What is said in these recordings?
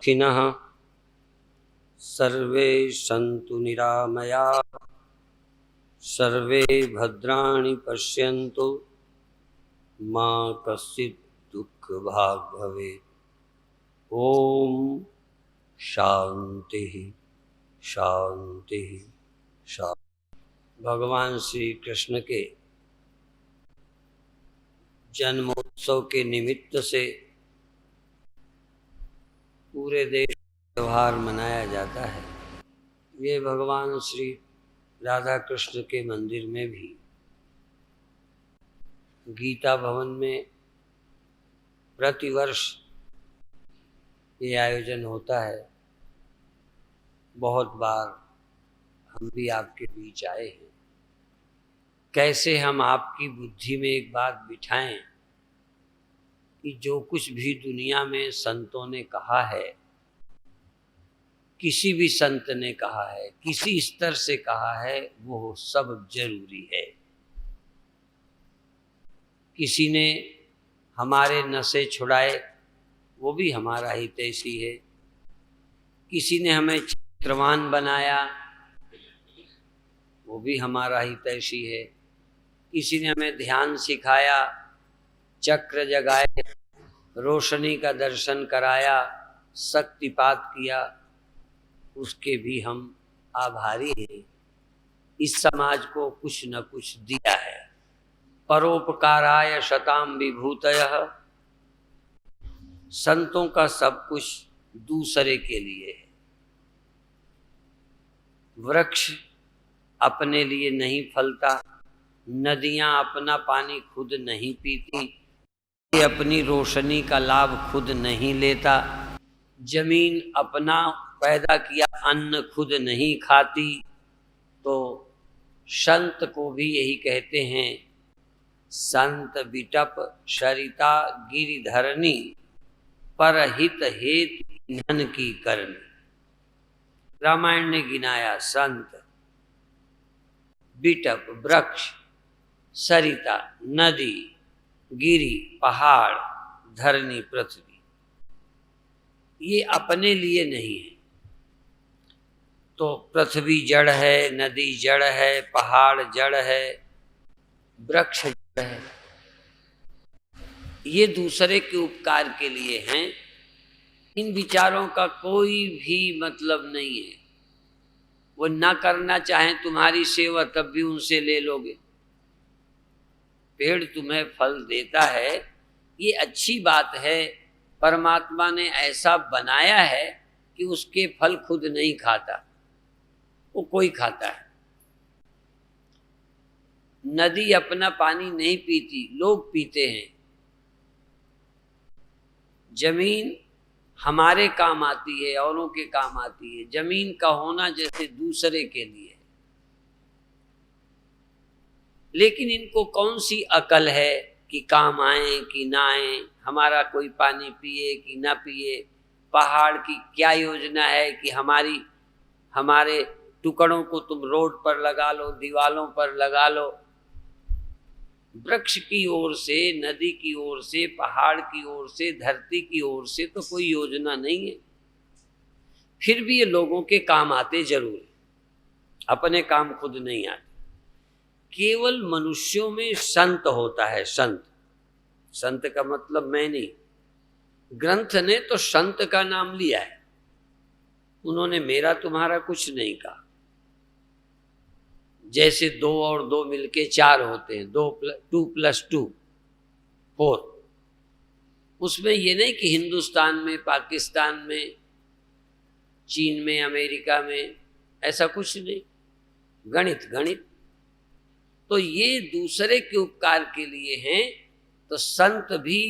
खिनः सर्वे सन्तु निरामयाः सर्वे भद्राणि पश्यन्तु मा कश्चित् दुःखभाग् भवेत्। ओम शांति शांति शांति। भगवान श्री कृष्ण के जन्मोत्सव के निमित्त से पूरे देश में त्योहार मनाया जाता है। ये भगवान श्री राधा कृष्ण के मंदिर में भी गीता भवन में प्रतिवर्ष ये आयोजन होता है। बहुत बार हम भी आपके बीच आए हैं। कैसे हम आपकी बुद्धि में एक बात बिठाएं कि जो कुछ भी दुनिया में संतों ने कहा है, किसी भी संत ने कहा है, किसी स्तर से कहा है, वो सब जरूरी है। किसी ने हमारे नशे छुड़ाए, वो भी हमारा ही तैसी है। किसी ने हमें चित्रवान बनाया, वो भी हमारा ही तैसी है। किसी ने हमें ध्यान सिखाया, चक्र जगाए, रोशनी का दर्शन कराया, शक्तिपात किया, उसके भी हम आभारी हैं। इस समाज को कुछ न कुछ दिया है। परोपकाराय शताम विभूतयः। संतों का सब कुछ दूसरे के लिए है। वृक्ष अपने लिए नहीं फलता, नदियां अपना पानी खुद नहीं पीती, अपनी रोशनी का लाभ खुद नहीं लेता, जमीन अपना पैदा किया अन्न खुद नहीं खाती। तो संत को भी यही कहते हैं, संत बिटप सरिता गिरिधरणी, परहित हेतु धन की करनी। रामायण ने गिनाया संत, बिटप वृक्ष, सरिता नदी, गिरी पहाड़, धरनी पृथ्वी। ये अपने लिए नहीं है। तो पृथ्वी जड़ है, नदी जड़ है, पहाड़ जड़ है, वृक्ष जड़ है। ये दूसरे के उपकार के लिए हैं। इन विचारों का कोई भी मतलब नहीं है। वो ना करना चाहें तुम्हारी सेवा, तब भी उनसे ले लोगे। पेड़ तुम्हें फल देता है, ये अच्छी बात है। परमात्मा ने ऐसा बनाया है कि उसके फल खुद नहीं खाता, वो कोई खाता है। नदी अपना पानी नहीं पीती, लोग पीते हैं। जमीन हमारे काम आती है, औरों के काम आती है। जमीन का होना जैसे दूसरे के लिए। लेकिन इनको कौन सी अकल है कि काम आए कि ना आए, हमारा कोई पानी पिए कि ना पिए। पहाड़ की क्या योजना है कि हमारे टुकड़ों को तुम रोड पर लगा लो, दीवालों पर लगा लो। वृक्ष की ओर से, नदी की ओर से, पहाड़ की ओर से, धरती की ओर से तो कोई योजना नहीं है। फिर भी ये लोगों के काम आते जरूर है, अपने काम खुद नहीं आते। केवल मनुष्यों में संत होता है। संत, संत का मतलब मैं नहीं। ग्रंथ ने तो संत का नाम लिया है, उन्होंने मेरा तुम्हारा कुछ नहीं कहा। जैसे 2 और 2 मिलके 4 होते हैं, 2 + 2 4। उसमें ये नहीं कि हिंदुस्तान में, पाकिस्तान में, चीन में, अमेरिका में, ऐसा कुछ नहीं। गणित गणित। तो ये दूसरे के उपकार के लिए हैं। तो संत भी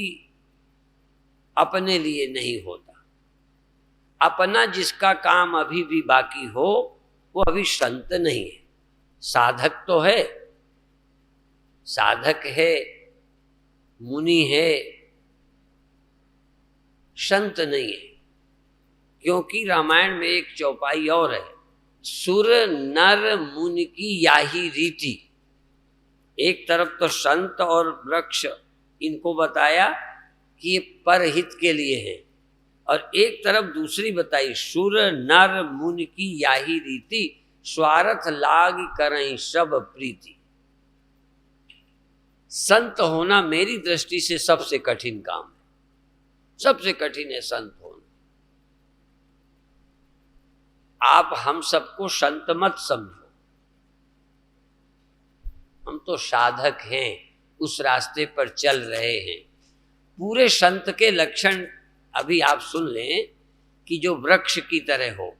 अपने लिए नहीं होता। अपना जिसका काम अभी भी बाकी हो, वो अभी संत नहीं है। साधक तो है, साधक है, मुनि है, संत नहीं है। क्योंकि रामायण में एक चौपाई और है, सुर नर मुनि की याही रीति। एक तरफ तो संत और वृक्ष, इनको बताया कि ये परहित के लिए है, और एक तरफ दूसरी बताई, सुर नर मुनि की याही रीति, स्वार्थ लाग करई सब प्रीति। संत होना मेरी दृष्टि से सबसे कठिन काम है, सबसे कठिन है संत होना। आप हम सबको संत मत समझो, हम तो साधक हैं, उस रास्ते पर चल रहे हैं। पूरे संत के लक्षण अभी आप सुन लें कि जो वृक्ष की तरह हो,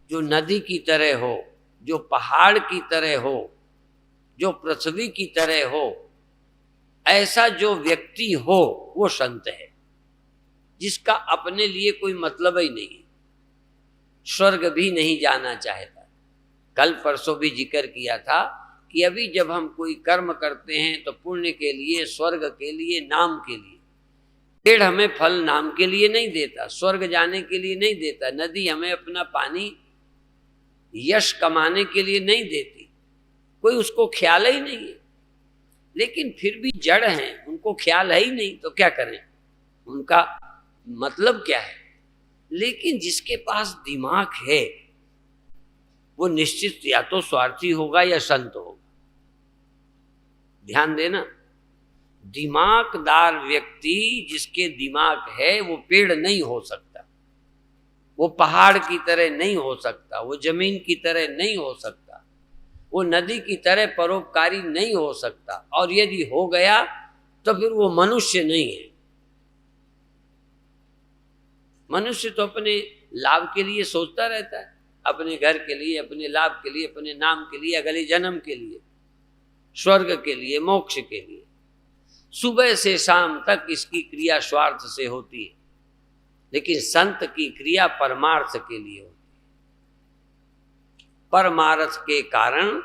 जो नदी की तरह हो, जो पहाड़ की तरह हो, जो पृथ्वी की तरह हो, ऐसा जो व्यक्ति हो वो संत है, जिसका अपने लिए कोई मतलब ही नहीं, स्वर्ग भी नहीं जाना चाहता। कल परसों भी जिक्र किया था कि अभी जब हम कोई कर्म करते हैं तो पुण्य के लिए, स्वर्ग के लिए, नाम के लिए। पेड़ हमें फल नाम के लिए नहीं देता, स्वर्ग जाने के लिए नहीं देता, नदी हमें अपना पानी यश कमाने के लिए नहीं देती, कोई उसको ख्याल ही नहीं है। लेकिन फिर भी जड़ हैं, उनको ख्याल है ही नहीं, तो क्या करें, उनका मतलब क्या है। लेकिन जिसके पास दिमाग है वो निश्चित या तो स्वार्थी होगा या संत होगा। ध्यान देना, दिमागदार व्यक्ति जिसके दिमाग है वो पेड़ नहीं हो सकता, वो पहाड़ की तरह नहीं हो सकता, वो जमीन की तरह नहीं हो सकता, वो नदी की तरह परोपकारी नहीं हो सकता, और यदि हो गया तो फिर वो मनुष्य नहीं है। मनुष्य तो अपने लाभ के लिए सोचता रहता है, अपने घर के लिए, अपने लाभ के लिए, अपने नाम के लिए, अगले जन्म के लिए, स्वर्ग के लिए, मोक्ष के लिए। सुबह से शाम तक इसकी क्रिया स्वार्थ से होती है, लेकिन संत की क्रिया परमार्थ के लिए होती है। परमार्थ के कारण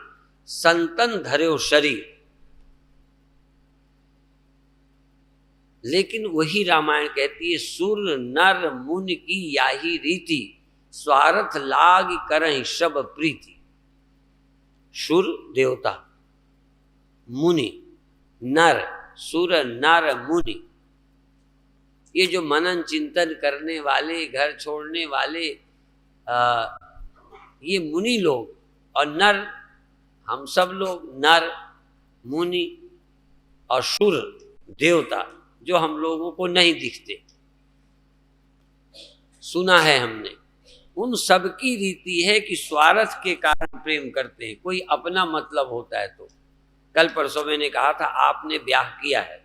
संतन धर्यो शरीर। लेकिन वही रामायण कहती है, सुर नर मुनि की याही रीति, स्वार्थ लाग करहि सब प्रीति। सुर देवता, मुनि नर, सुर नर मुनि, ये जो मनन चिंतन करने वाले, घर छोड़ने वाले, ये मुनि लोग, और नर हम सब लोग, नर मुनि और सुर देवता, जो हम लोगों को नहीं दिखते, सुना है हमने, उन सब की रीति है कि स्वार्थ के कारण प्रेम करते हैं। कोई अपना मतलब होता है तो, कल परसों मैंने कहा था आपने ब्याह किया है,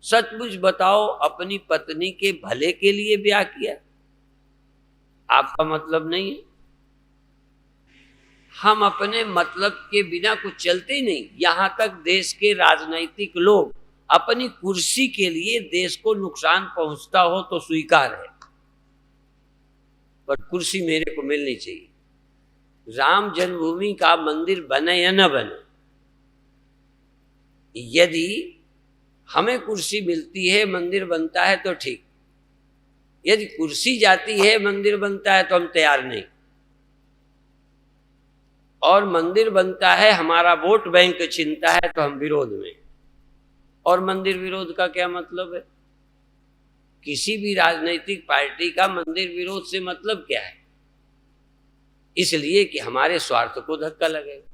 सचमुच बताओ अपनी पत्नी के भले के लिए ब्याह किया, आपका मतलब नहीं है। हम अपने मतलब के बिना कुछ चलते ही नहीं। यहां तक देश के राजनीतिक लोग अपनी कुर्सी के लिए देश को नुकसान पहुंचता हो तो स्वीकार है, पर कुर्सी मेरे को मिलनी चाहिए। राम जन्मभूमि का मंदिर बने या न बने, यदि हमें कुर्सी मिलती है, मंदिर बनता है तो ठीक, यदि कुर्सी जाती है, मंदिर बनता है तो हम तैयार नहीं। और मंदिर बनता है, हमारा वोट बैंक छिनता है तो हम विरोध में। और मंदिर विरोध का क्या मतलब है? किसी भी राजनीतिक पार्टी का मंदिर विरोध से मतलब क्या है? इसलिए कि हमारे स्वार्थ को धक्का लगेगा।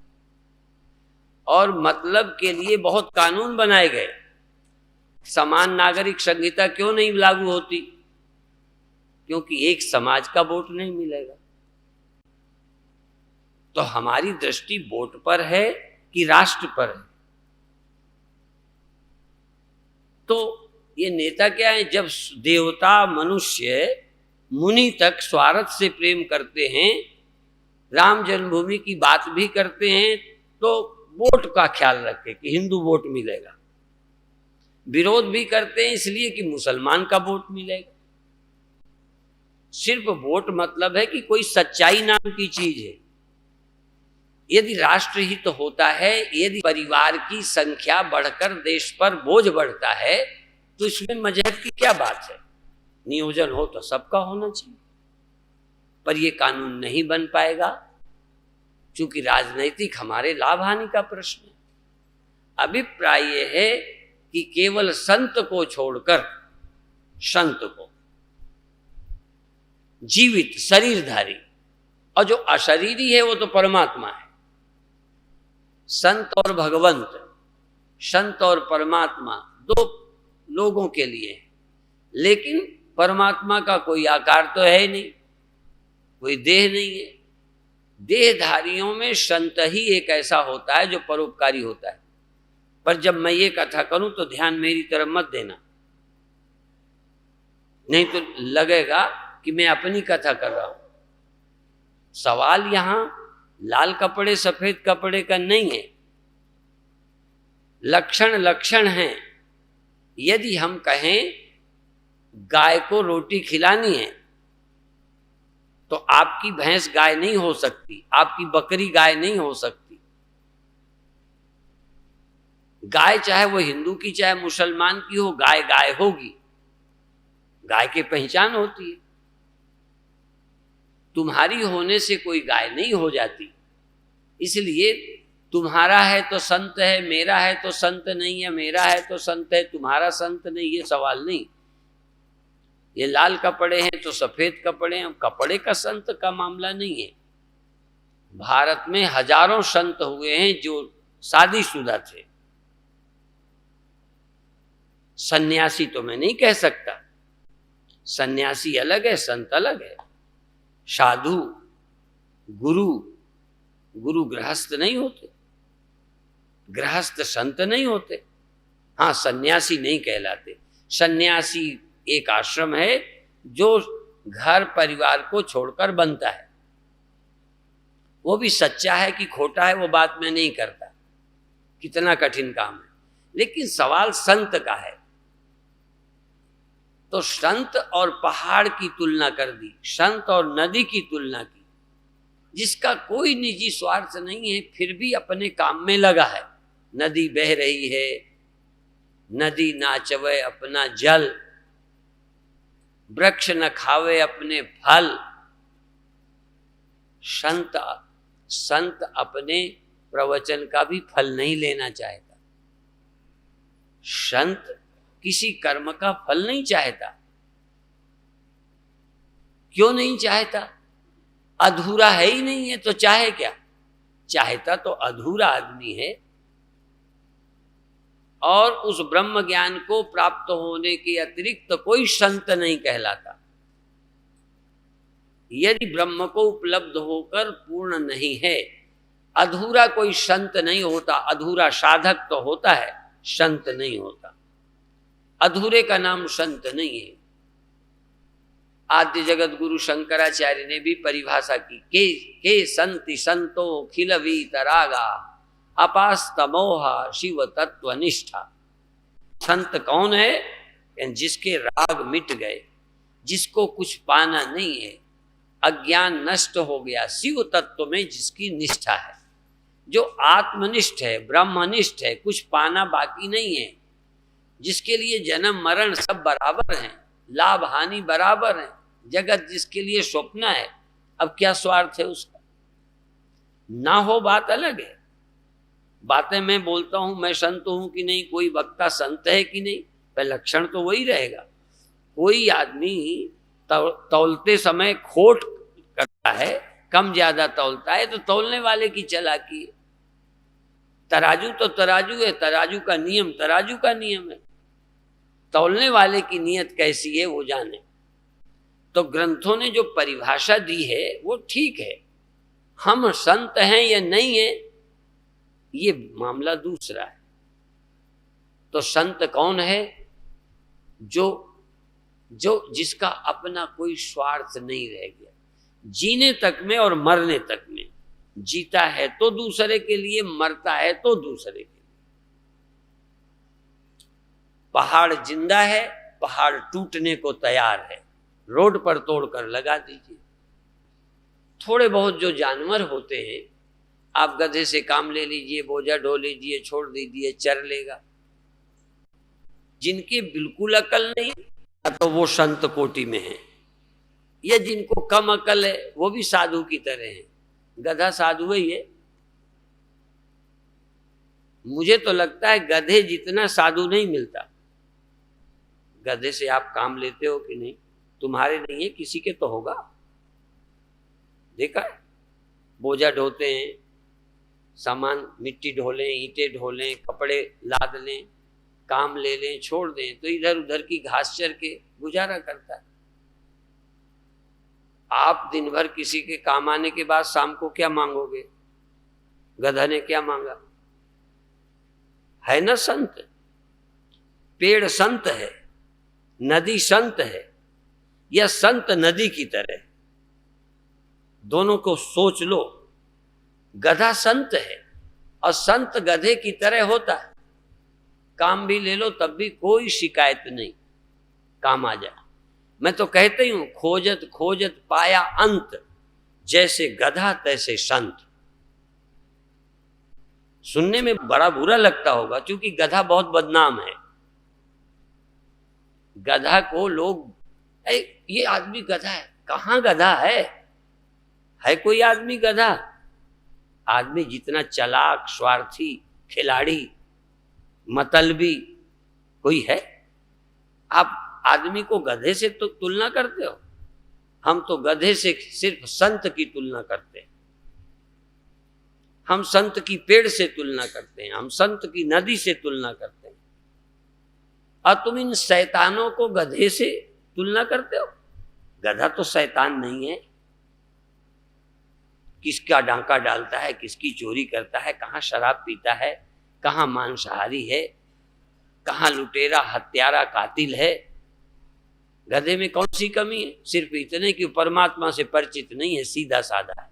और मतलब के लिए बहुत कानून बनाए गए। समान नागरिक संहिता क्यों नहीं लागू होती? क्योंकि एक समाज का वोट नहीं मिलेगा। तो हमारी दृष्टि वोट पर है कि राष्ट्र पर है? तो ये नेता क्या है? जब देवता, मनुष्य, मुनि तक स्वार्थ से प्रेम करते हैं, राम जन्मभूमि की बात भी करते हैं, तो वोट का ख्याल रखें कि हिंदू वोट मिलेगा। विरोध भी करते हैं इसलिए कि मुसलमान का वोट मिलेगा। सिर्फ वोट मतलब है कि कोई सच्चाई नाम की चीज है। यदि राष्ट्रहित होता है, यदि परिवार की संख्या बढ़कर देश पर बोझ बढ़ता है, तो इसमें मजहब की क्या बात है? नियोजन हो तो सबका होना चाहिए, पर यह कानून नहीं बन पाएगा क्योंकि राजनीतिक हमारे लाभ हानि का प्रश्न है। अभिप्राय यह है कि केवल संत को छोड़कर, संत को जीवित शरीरधारी, और जो अशरीरी है वो तो परमात्मा है। संत और भगवंत, संत और परमात्मा दो लोगों के लिए है, लेकिन परमात्मा का कोई आकार तो है ही नहीं, कोई देह नहीं है। देहधारियों में संत ही एक ऐसा होता है जो परोपकारी होता है। पर जब मैं ये कथा करूं तो ध्यान मेरी तरफ मत देना, नहीं तो लगेगा कि मैं अपनी कथा कर रहा हूं। सवाल यहां लाल कपड़े सफेद कपड़े का नहीं है, लक्षण लक्षण हैं। यदि हम कहें गाय को रोटी खिलानी है तो आपकी भैंस गाय नहीं हो सकती, आपकी बकरी गाय नहीं हो सकती। गाय चाहे वो हिंदू की चाहे मुसलमान की हो, गाय गाय होगी, गाय की पहचान होती है। तुम्हारी होने से कोई गाय नहीं हो जाती। इसलिए तुम्हारा है तो संत है, मेरा है तो संत नहीं है, मेरा है तो संत है, तुम्हारा संत नहीं, ये सवाल नहीं। ये लाल कपड़े हैं तो सफेद कपड़े हैं, कपड़े का संत का मामला नहीं है। भारत में हजारों संत हुए हैं जो शादीशुदा थे। सन्यासी तो मैं नहीं कह सकता, सन्यासी अलग है, संत अलग है। साधु गुरु, गुरु गृहस्थ नहीं होते, गृहस्थ संत नहीं होते। हाँ, सन्यासी नहीं कहलाते। सन्यासी एक आश्रम है जो घर परिवार को छोड़कर बनता है। वो भी सच्चा है कि खोटा है वो बात मैं नहीं करता, कितना कठिन काम है, लेकिन सवाल संत का है। तो संत और पहाड़ की तुलना कर दी, संत और नदी की तुलना की, जिसका कोई निजी स्वार्थ नहीं है फिर भी अपने काम में लगा है। नदी बह रही है, नदी नाचवे अपना जल, वृक्ष न खावे अपने फल। संत अपने प्रवचन का भी फल नहीं लेना चाहता। संत किसी कर्म का फल नहीं चाहता। क्यों नहीं चाहता? अधूरा है ही नहीं है तो चाहे क्या? चाहता तो अधूरा आदमी है। और उस ब्रह्म ज्ञान को प्राप्त होने के अतिरिक्त तो कोई संत नहीं कहलाता। यदि ब्रह्म को उपलब्ध होकर पूर्ण नहीं है, अधूरा कोई संत नहीं होता। अधूरा साधक तो होता है, संत नहीं होता। अधूरे का नाम संत नहीं है। आद्य जगत गुरु शंकराचार्य ने भी परिभाषा की के संति संतो खिल वीतरागा अपास्तमोहा शिव तत्व निष्ठा। संत कौन है? जिसके राग मिट गए, जिसको कुछ पाना नहीं है, अज्ञान नष्ट हो गया, शिव तत्व में जिसकी निष्ठा है, जो आत्मनिष्ठ है, ब्रह्मनिष्ठ है, कुछ पाना बाकी नहीं है, जिसके लिए जन्म मरण सब बराबर हैं, लाभ हानि बराबर हैं, जगत जिसके लिए स्वप्न है। अब क्या स्वार्थ है उसका? ना हो बात अलग है। बातें मैं बोलता हूं, मैं संत हूं कि नहीं, कोई वक्ता संत है कि नहीं, पर लक्षण तो वही रहेगा। कोई आदमी तौलते समय खोट करता है, कम ज्यादा तौलता है, तो तौलने वाले की चालाकी है। तराजू तो तराजू है, तराजू का नियम तराजू का नियम है, तौलने वाले की नीयत कैसी है वो जाने। तो ग्रंथों ने जो परिभाषा दी है वो ठीक है। हम संत हैं या नहीं है ये मामला दूसरा है। तो संत कौन है? जो जिसका अपना कोई स्वार्थ नहीं रह गया, जीने तक में और मरने तक में। जीता है तो दूसरे के लिए, मरता है तो दूसरे के लिए। पहाड़ जिंदा है, पहाड़ टूटने को तैयार है, रोड पर तोड़कर लगा दीजिए। थोड़े बहुत जो जानवर होते हैं, आप गधे से काम ले लीजिए, बोझा ढो लीजिए, छोड़ दीजिए, चर लेगा। जिनकी बिल्कुल अकल नहीं तो वो संत कोटि में है, या जिनको कम अकल है वो भी साधु की तरह है। गधा साधु ही है। मुझे तो लगता है गधे जितना साधु नहीं मिलता। गधे से आप काम लेते हो कि नहीं? तुम्हारे नहीं है, किसी के तो होगा। देखा है, बोझा ढोते हैं, सामान मिट्टी ढोलें, ईंटें ढोलें, कपड़े लाद लें, काम ले लें, छोड़ दें, तो इधर उधर की घास चर के गुजारा करता है। आप दिन भर किसी के काम आने के बाद शाम को क्या मांगोगे? गधा ने क्या मांगा? है ना संत, पेड़ संत है, नदी संत है, या संत नदी की तरह, दोनों को सोच लो। गधा संत है और संत गधे की तरह होता है, काम भी ले लो तब भी कोई शिकायत नहीं, काम आ जाए। मैं तो कहते ही हूं, खोजत खोजत पाया अंत, जैसे गधा तैसे संत। सुनने में बड़ा बुरा लगता होगा, क्योंकि गधा बहुत बदनाम है। गधा को लोग, ये आदमी गधा है, कहां गधा है कोई आदमी गधा? आदमी जितना चालाक, स्वार्थी, खिलाड़ी, मतलबी कोई है? आप आदमी को गधे से तो तुलना करते हो। हम तो गधे से सिर्फ संत की तुलना करते हैं, हम संत की पेड़ से तुलना करते हैं, हम संत की नदी से तुलना करते हैं, और तुम इन शैतानों को गधे से तुलना करते हो। गधा तो शैतान नहीं है। किसका डांका डालता है, किसकी चोरी करता है, कहाँ शराब पीता है, कहाँ मांसाहारी है, कहाँ लुटेरा, हत्यारा, कातिल है। गधे में कौन सी कमी है? सिर्फ इतने कि परमात्मा से परिचित नहीं है, सीधा साधा है।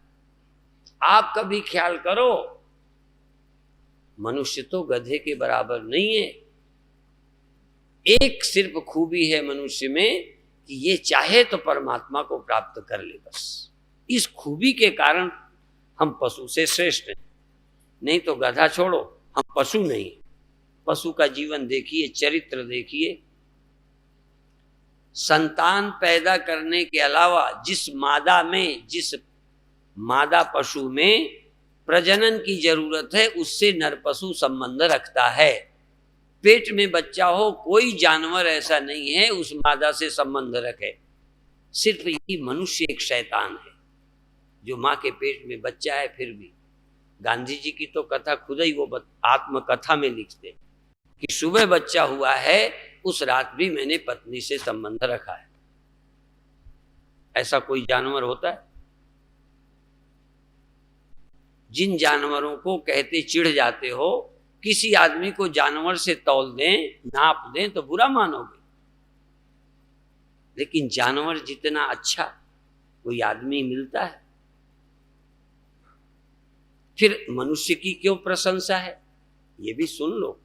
आप कभी ख्याल करो, मनुष्य तो गधे के बराबर नहीं है। एक सिर्फ खूबी है मनुष्य में कि ये चाहे तो परमात्मा को प्राप्त कर ले, बस। इस खूबी के कारण हम पशु से श्रेष्ठ हैं। नहीं तो गधा छोड़ो, हम पशु नहीं। पशु का जीवन देखिए, चरित्र देखिए। संतान पैदा करने के अलावा जिस मादा पशु में प्रजनन की जरूरत है, उससे नर पशु संबंध रखता है। पेट में बच्चा हो, कोई जानवर ऐसा नहीं है उस मादा से संबंध रखे। सिर्फ यही मनुष्य एक शैतान है जो माँ के पेट में बच्चा है। फिर भी गांधी जी की तो कथा खुद ही वो आत्मकथा में लिखते कि सुबह बच्चा हुआ है, उस रात भी मैंने पत्नी से संबंध रखा है। ऐसा कोई जानवर होता है? जिन जानवरों को कहते चिढ़ जाते हो, किसी आदमी को जानवर से तौल दें, नाप दें तो बुरा मानोगे, लेकिन जानवर जितना अच्छा कोई आदमी मिलता है। फिर मनुष्य की क्यों प्रशंसा है, ये भी सुन लो।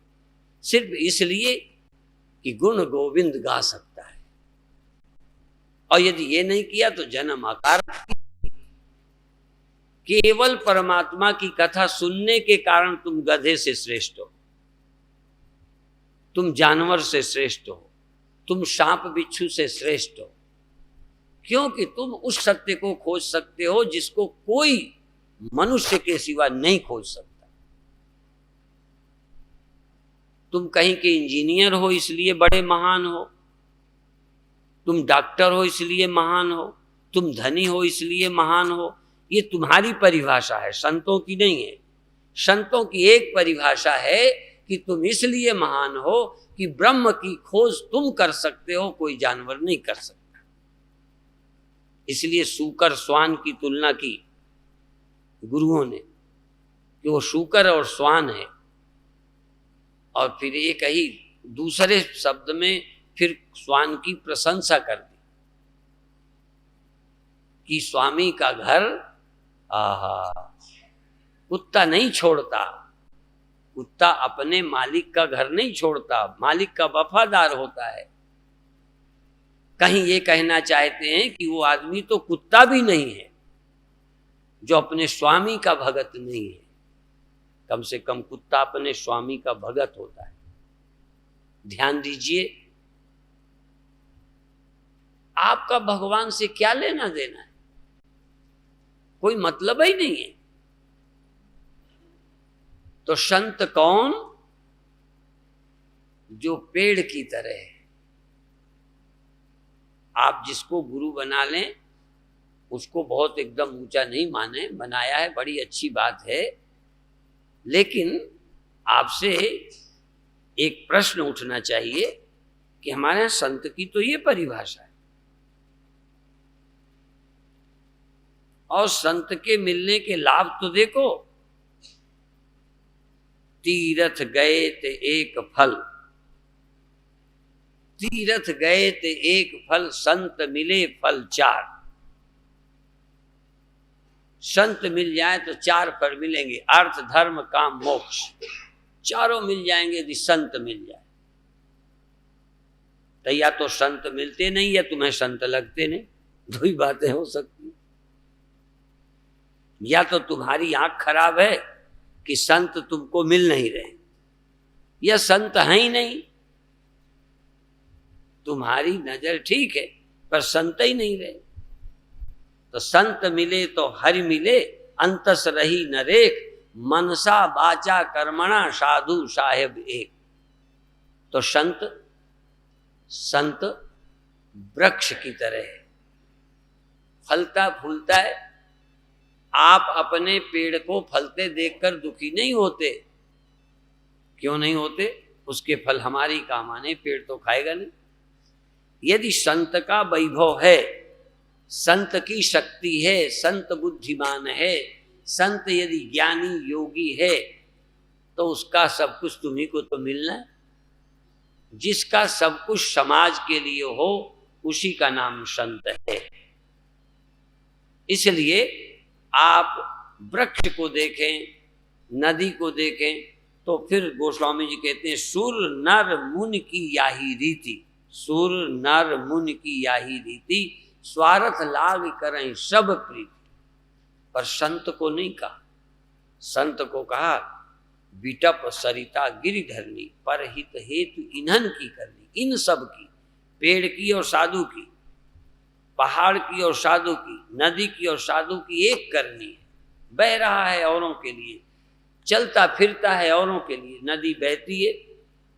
सिर्फ इसलिए कि गुण गोविंद गा सकता है, और यदि ये नहीं किया तो जन्म आकार। केवल परमात्मा की कथा सुनने के कारण तुम गधे से श्रेष्ठ हो, तुम जानवर से श्रेष्ठ हो, तुम सांप बिच्छू से श्रेष्ठ हो, क्योंकि तुम उस सत्य को खोज सकते हो जिसको कोई मनुष्य के सिवा नहीं खोज सकता। तुम कहीं के इंजीनियर हो इसलिए बड़े महान हो, तुम डॉक्टर हो इसलिए महान हो, तुम धनी हो इसलिए महान हो। ये तुम्हारी परिभाषा है, संतों की नहीं है। संतों की एक परिभाषा है कि तुम इसलिए महान हो कि ब्रह्म की खोज तुम कर सकते हो, कोई जानवर नहीं कर सकता। इसलिए शूकर श्वान की तुलना की गुरुओं ने कि वो शूकर और श्वान है, और फिर ये कही दूसरे शब्द में फिर श्वान की प्रशंसा कर दी कि स्वामी का घर, आहा, कुत्ता नहीं छोड़ता, कुत्ता अपने मालिक का घर नहीं छोड़ता, मालिक का वफादार होता है। कहीं ये कहना चाहते हैं कि वो आदमी तो कुत्ता भी नहीं है जो अपने स्वामी का भगत नहीं है। कम से कम कुत्ता अपने स्वामी का भगत होता है। ध्यान दीजिए, आपका भगवान से क्या लेना देना है? कोई मतलब ही नहीं है। तो संत कौन? जो पेड़ की तरह है, आप जिसको गुरु बना लें उसको बहुत एकदम ऊंचा नहीं माने, बनाया है बड़ी अच्छी बात है, लेकिन आपसे एक प्रश्न उठना चाहिए कि हमारे यहाँ संत की तो ये परिभाषा है, और संत के मिलने के लाभ तो देखो, तीरथ गए ते एक फल, तीरथ गए ते एक फल, संत मिले फल चार। संत मिल जाए तो चार फल मिलेंगे, अर्थ धर्म काम मोक्ष, चारों मिल जाएंगे यदि संत मिल जाए। तो या तो संत मिलते नहीं या तुम्हें संत लगते नहीं, दो ही बातें हो सकती। या तो तुम्हारी आंख खराब है कि संत तुमको मिल नहीं रहे, या संत है ही नहीं, तुम्हारी नजर ठीक है पर संत ही नहीं रहे। तो संत मिले तो हरि मिले, अंतस रही नरेक, मनसा बाचा कर्मणा साधु साहेब एक। तो संत वृक्ष की तरह है, फलता फूलता है। आप अपने पेड़ को फलते देखकर दुखी नहीं होते, क्यों नहीं होते? उसके फल हमारी काम आने, पेड़ तो खाएगा नहीं। यदि संत का वैभव है, संत की शक्ति है, संत बुद्धिमान है, संत यदि ज्ञानी योगी है, तो उसका सब कुछ तुम्ही को तो मिलना है। जिसका सब कुछ समाज के लिए हो उसी का नाम संत है। इसलिए आप वृक्ष को देखें, नदी को देखें, तो फिर गोस्वामी जी कहते हैं सुर नर मुनि की याही रीति, सुर नर मुनि की याही रीति, स्वार्थ लाग करें सब प्रीति। पर संत को नहीं कहा, संत को कहा विटप सरिता गिरिधरनी, पर हित हेतु इन्हन की करनी। इन सब की, पेड़ की और साधु की, पहाड़ की और साधु की, नदी की और साधु की एक करनी है। बह रहा है औरों के लिए, चलता फिरता है औरों के लिए। नदी बहती है,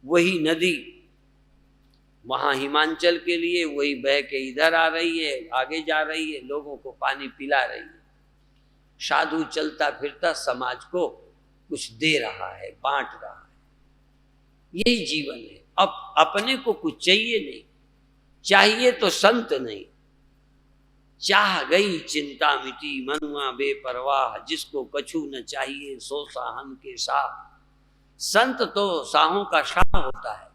वही नदी वहां हिमांचल के लिए, वही बह के इधर आ रही है, आगे जा रही है, लोगों को पानी पिला रही है। साधु चलता फिरता समाज को कुछ दे रहा है, बांट रहा है। यही जीवन है। अब अपने को कुछ चाहिए नहीं, चाहिए तो संत नहीं। चाह गई चिंता मिटी, मनुआ बेपरवाह, जिसको कछु न चाहिए सो साहन के साथ। संत तो साहों का शाह होता है।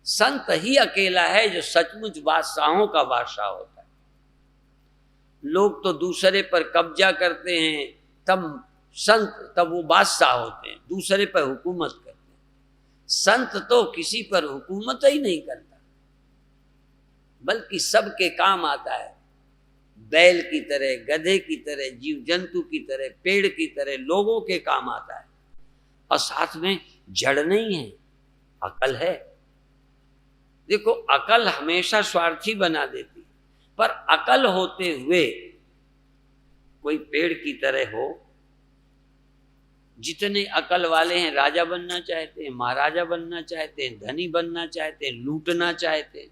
संत ही अकेला है जो सचमुच बादशाहों का बादशाह होता है। लोग तो दूसरे पर कब्जा करते हैं, तब वो बादशाह होते हैं, दूसरे पर हुकूमत करते हैं। संत तो किसी पर हुकूमत ही नहीं करता, बल्कि सबके काम आता है। बैल की तरह, गधे की तरह, जीव जंतु की तरह, पेड़ की तरह लोगों के काम आता है। और साथ में जड़ नहीं है, अकल है। देखो, अकल हमेशा स्वार्थी बना देती, पर अकल होते हुए कोई पेड़ की तरह हो। जितने अकल वाले हैं राजा बनना चाहते हैं, महाराजा बनना चाहते हैं, धनी बनना चाहते हैं, लूटना चाहते हैं।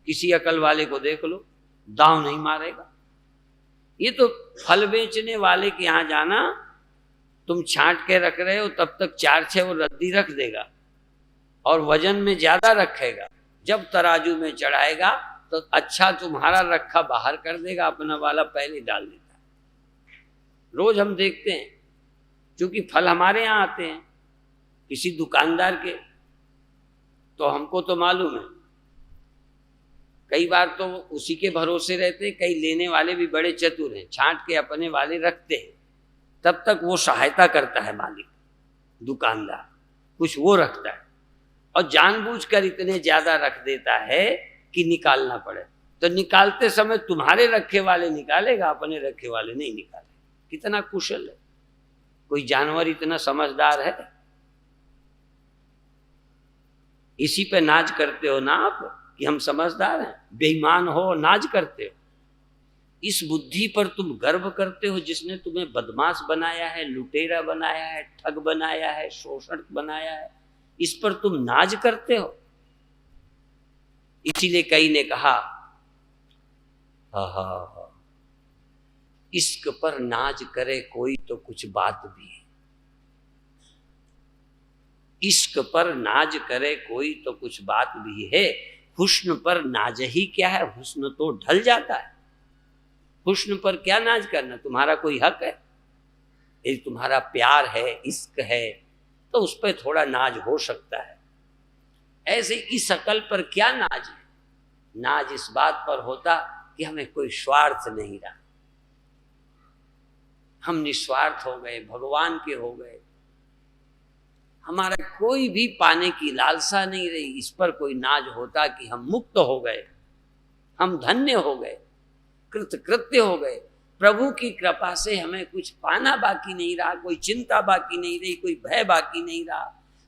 किसी अकल वाले को देख लो, दांव नहीं मारेगा। ये तो फल बेचने वाले के यहाँ जाना, तुम छांट के रख रहे हो, तब तक 4-6 वो रद्दी रख देगा और वजन में ज्यादा रखेगा। जब तराजू में चढ़ाएगा तो अच्छा तुम्हारा रखा बाहर कर देगा, अपना वाला पहले डाल देता है। रोज हम देखते हैं, क्योंकि फल हमारे यहाँ आते हैं किसी दुकानदार के, तो हमको तो मालूम है। कई बार तो उसी के भरोसे रहते हैं, कई लेने वाले भी बड़े चतुर हैं, छांट के अपने वाले रखते हैं। तब तक वो सहायता करता है मालिक, दुकानदार कुछ वो रखता है, और जानबूझकर इतने ज्यादा रख देता है कि निकालना पड़े। तो निकालते समय तुम्हारे रखे वाले निकालेगा, अपने रखे वाले नहीं निकालेगा। कितना कुशल है। कोई जानवर इतना समझदार है? इसी पे नाज करते हो ना आप कि हम समझदार हैं। बेईमान हो, नाज करते हो। इस बुद्धि पर तुम गर्व करते हो जिसने तुम्हें बदमाश बनाया है, लुटेरा बनाया है, ठग बनाया है, शोषण बनाया है। इस पर तुम नाज करते हो। इसीलिए कई ने कहा हा, इश्क पर नाज करे कोई तो कुछ बात भी है। इश्क पर नाज करे कोई तो कुछ बात भी है। हुस्न पर नाज ही क्या है, हुस्न तो ढल जाता है। हुस्न पर क्या नाज करना, तुम्हारा कोई हक है? यदि तुम्हारा प्यार है, इश्क है, तो उस पर थोड़ा नाज हो सकता है। ऐसे इस अकल पर क्या नाज है? नाज इस बात पर होता कि हमें कोई स्वार्थ नहीं रहा, हम निस्वार्थ हो गए, भगवान के हो गए, हमारा कोई भी पाने की लालसा नहीं रही। इस पर कोई नाज होता कि हम मुक्त हो गए, हम धन्य हो गए, कृतकृत्य हो गए, प्रभु की कृपा से हमें कुछ पाना बाकी नहीं रहा, कोई चिंता बाकी नहीं रही, कोई भय बाकी नहीं रहा,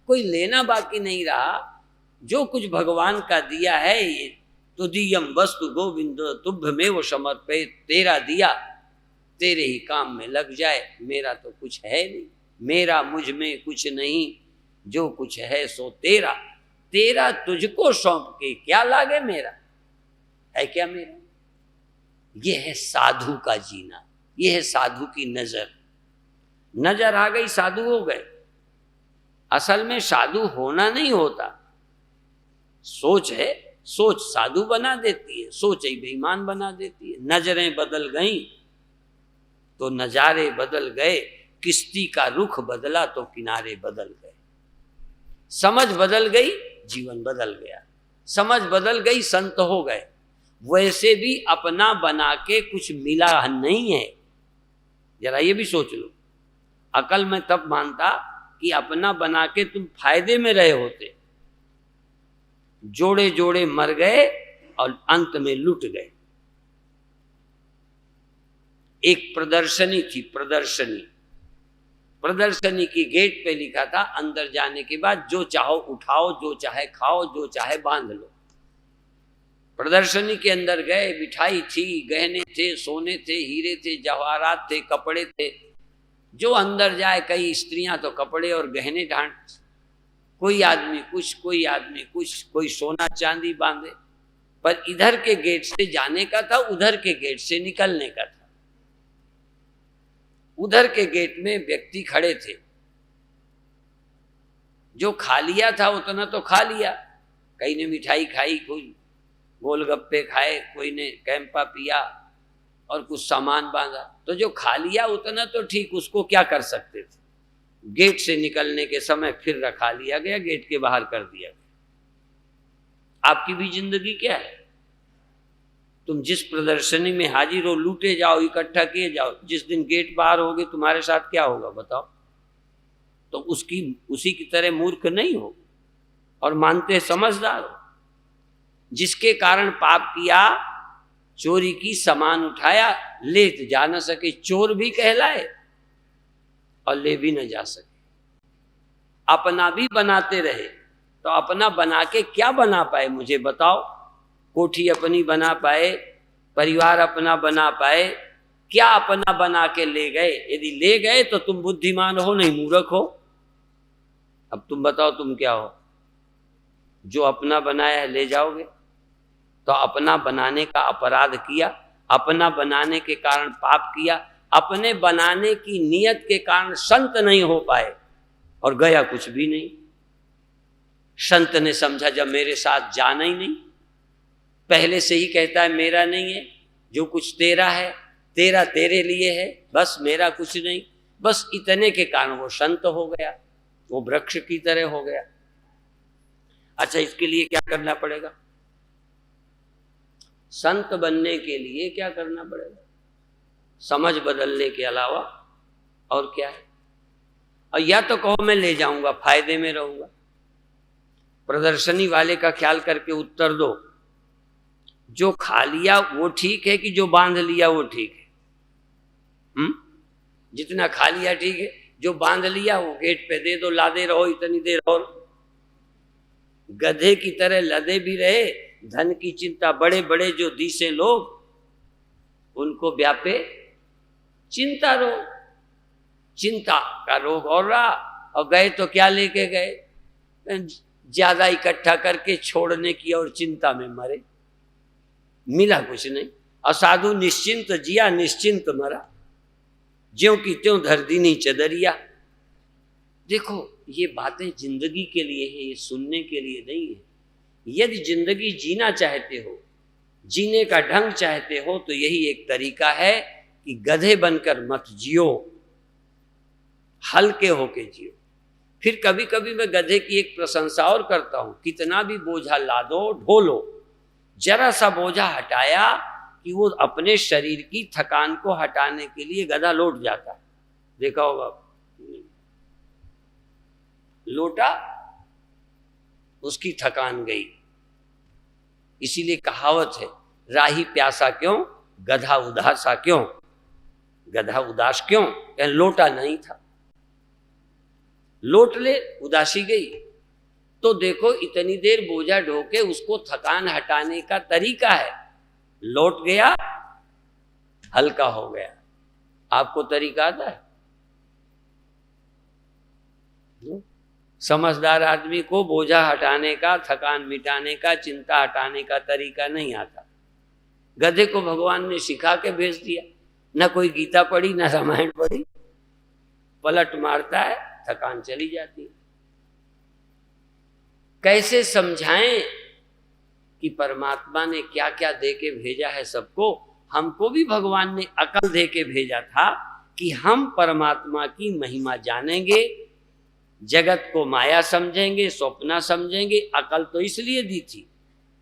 कोई लेना बाकी नहीं रहा। जो कुछ भगवान का दिया है, ये तुदीयम वस्तु गोविंद तुभ्यमेव समर्पित, तेरा दिया तेरे ही काम में लग जाए, मेरा तो कुछ है नहीं, मेरा मुझ में कुछ नहीं, जो कुछ है सो तेरा, तेरा तुझको सौंप के क्या लागे मेरा, है क्या मेरा? ये है साधु का जीना, ये है साधु की नजर। नजर आ गई, साधु हो गए। असल में साधु होना नहीं होता, सोच है, सोच साधु बना देती है, सोच ही बेईमान बना देती है। नजरें बदल गईं तो नजारे बदल गए, किश्ती का रुख बदला तो किनारे बदल गए। समझ बदल गई, जीवन बदल गया। समझ बदल गई, संत हो गए। वैसे भी अपना बना के कुछ मिला नहीं है, जरा ये भी सोच लो। अकल में तब मानता कि अपना बना के तुम फायदे में रहे होते, जोड़े जोड़े मर गए और अंत में लुट गए। एक प्रदर्शनी थी, प्रदर्शनी की गेट पे लिखा था, अंदर जाने के बाद जो चाहो उठाओ, जो चाहे खाओ, जो चाहे बांध लो। प्रदर्शनी के अंदर गए, मिठाई थी, गहने थे, सोने थे, हीरे थे, जवाहरात थे, कपड़े थे। जो अंदर जाए, कई स्त्रियां तो कपड़े और गहने ढांढ, कोई आदमी कुछ, कोई आदमी कुछ, कोई सोना चांदी बांधे। पर इधर के गेट से जाने का था, उधर के गेट से निकलने का था। उधर के गेट में व्यक्ति खड़े थे, जो खा लिया था उतना तो खा लिया, कई ने मिठाई खाई, कोई गोलगप्पे खाए, कोई ने कैंपा पिया और कुछ सामान बांधा। तो जो खा लिया उतना तो ठीक, उसको क्या कर सकते थे? गेट से निकलने के समय फिर रखा लिया गया, गेट के बाहर कर दिया गया। आपकी भी जिंदगी क्या है? तुम जिस प्रदर्शनी में हाजिर हो, लूटे जाओ, इकट्ठा किए जाओ, जिस दिन गेट बाहर होगे तुम्हारे साथ क्या होगा बताओ? तो उसी की तरह मूर्ख नहीं हो और मानते समझदार हो। जिसके कारण पाप किया, चोरी की, सामान उठाया, ले तो जा न सके, चोर भी कहलाए और ले भी न जा सके। अपना भी बनाते रहे, तो अपना बना के क्या बना पाए मुझे बताओ? कोठी अपनी बना पाए, परिवार अपना बना पाए, क्या अपना बना के ले गए? यदि ले गए तो तुम बुद्धिमान हो, नहीं मूर्ख हो। अब तुम बताओ तुम क्या हो? जो अपना बनाया है ले जाओगे, तो अपना बनाने का अपराध किया, अपना बनाने के कारण पाप किया, अपने बनाने की नियत के कारण संत नहीं हो पाए और गया कुछ भी नहीं। संत ने समझा जब मेरे साथ जाना ही नहीं, पहले से ही कहता है मेरा नहीं है, जो कुछ तेरा है, तेरा तेरे लिए है, बस मेरा कुछ नहीं। बस इतने के कारण वो संत हो गया, वो वृक्ष की तरह हो गया। अच्छा, इसके लिए क्या करना पड़ेगा? संत बनने के लिए क्या करना पड़ेगा? समझ बदलने के अलावा और क्या है? और या तो कहो मैं ले जाऊंगा, फायदे में रहूंगा। प्रदर्शनी वाले का ख्याल करके उत्तर दो, जो खा लिया वो ठीक है कि जो बांध लिया वो ठीक है? जितना खा लिया ठीक है, जो बांध लिया वो गेट पे दे दो, लादे रहो इतनी देर और। गधे की तरह लदे भी रहे, धन की चिंता, बड़े बड़े जो दीसे लोग उनको व्यापे चिंता रोग, चिंता का रोग और रहा। और गए तो क्या लेके गए? ज्यादा इकट्ठा करके छोड़ने की और चिंता में मरे, मिला कुछ नहीं। असाधु निश्चिंत जिया निश्चिंत मरा, ज्यों की त्यों धर दीनी चदरिया। देखो ये बातें जिंदगी के लिए है, ये सुनने के लिए नहीं है। यदि जिंदगी जीना चाहते हो, जीने का ढंग चाहते हो, तो यही एक तरीका है कि गधे बनकर मत जियो, हल्के होके जियो। फिर कभी कभी मैं गधे की एक प्रशंसा और करता हूं, कितना भी बोझा लादो ढोलो, जरा सा बोझा हटाया कि वो अपने शरीर की थकान को हटाने के लिए गधा लौट जाता है। देखा होगा, लोटा उसकी थकान गई। इसीलिए कहावत है, राही प्यासा क्यों गधा उदासा क्यों। गधा उदास क्यों, लोटा नहीं था, लोट ले उदासी गई। तो देखो इतनी देर बोझा ढोके उसको थकान हटाने का तरीका है, लौट गया हल्का हो गया। आपको तरीका आता है? समझदार आदमी को बोझा हटाने का, थकान मिटाने का, चिंता हटाने का तरीका नहीं आता। गधे को भगवान ने सिखा के भेज दिया, न कोई गीता पढ़ी न रामायण पढ़ी, पलट मारता है, थकान चली जाती है। कैसे समझाएं कि परमात्मा ने क्या क्या दे के भेजा है सबको। हमको भी भगवान ने अकल दे के भेजा था कि हम परमात्मा की महिमा जानेंगे, जगत को माया समझेंगे, स्वप्न समझेंगे। अकल तो इसलिए दी थी,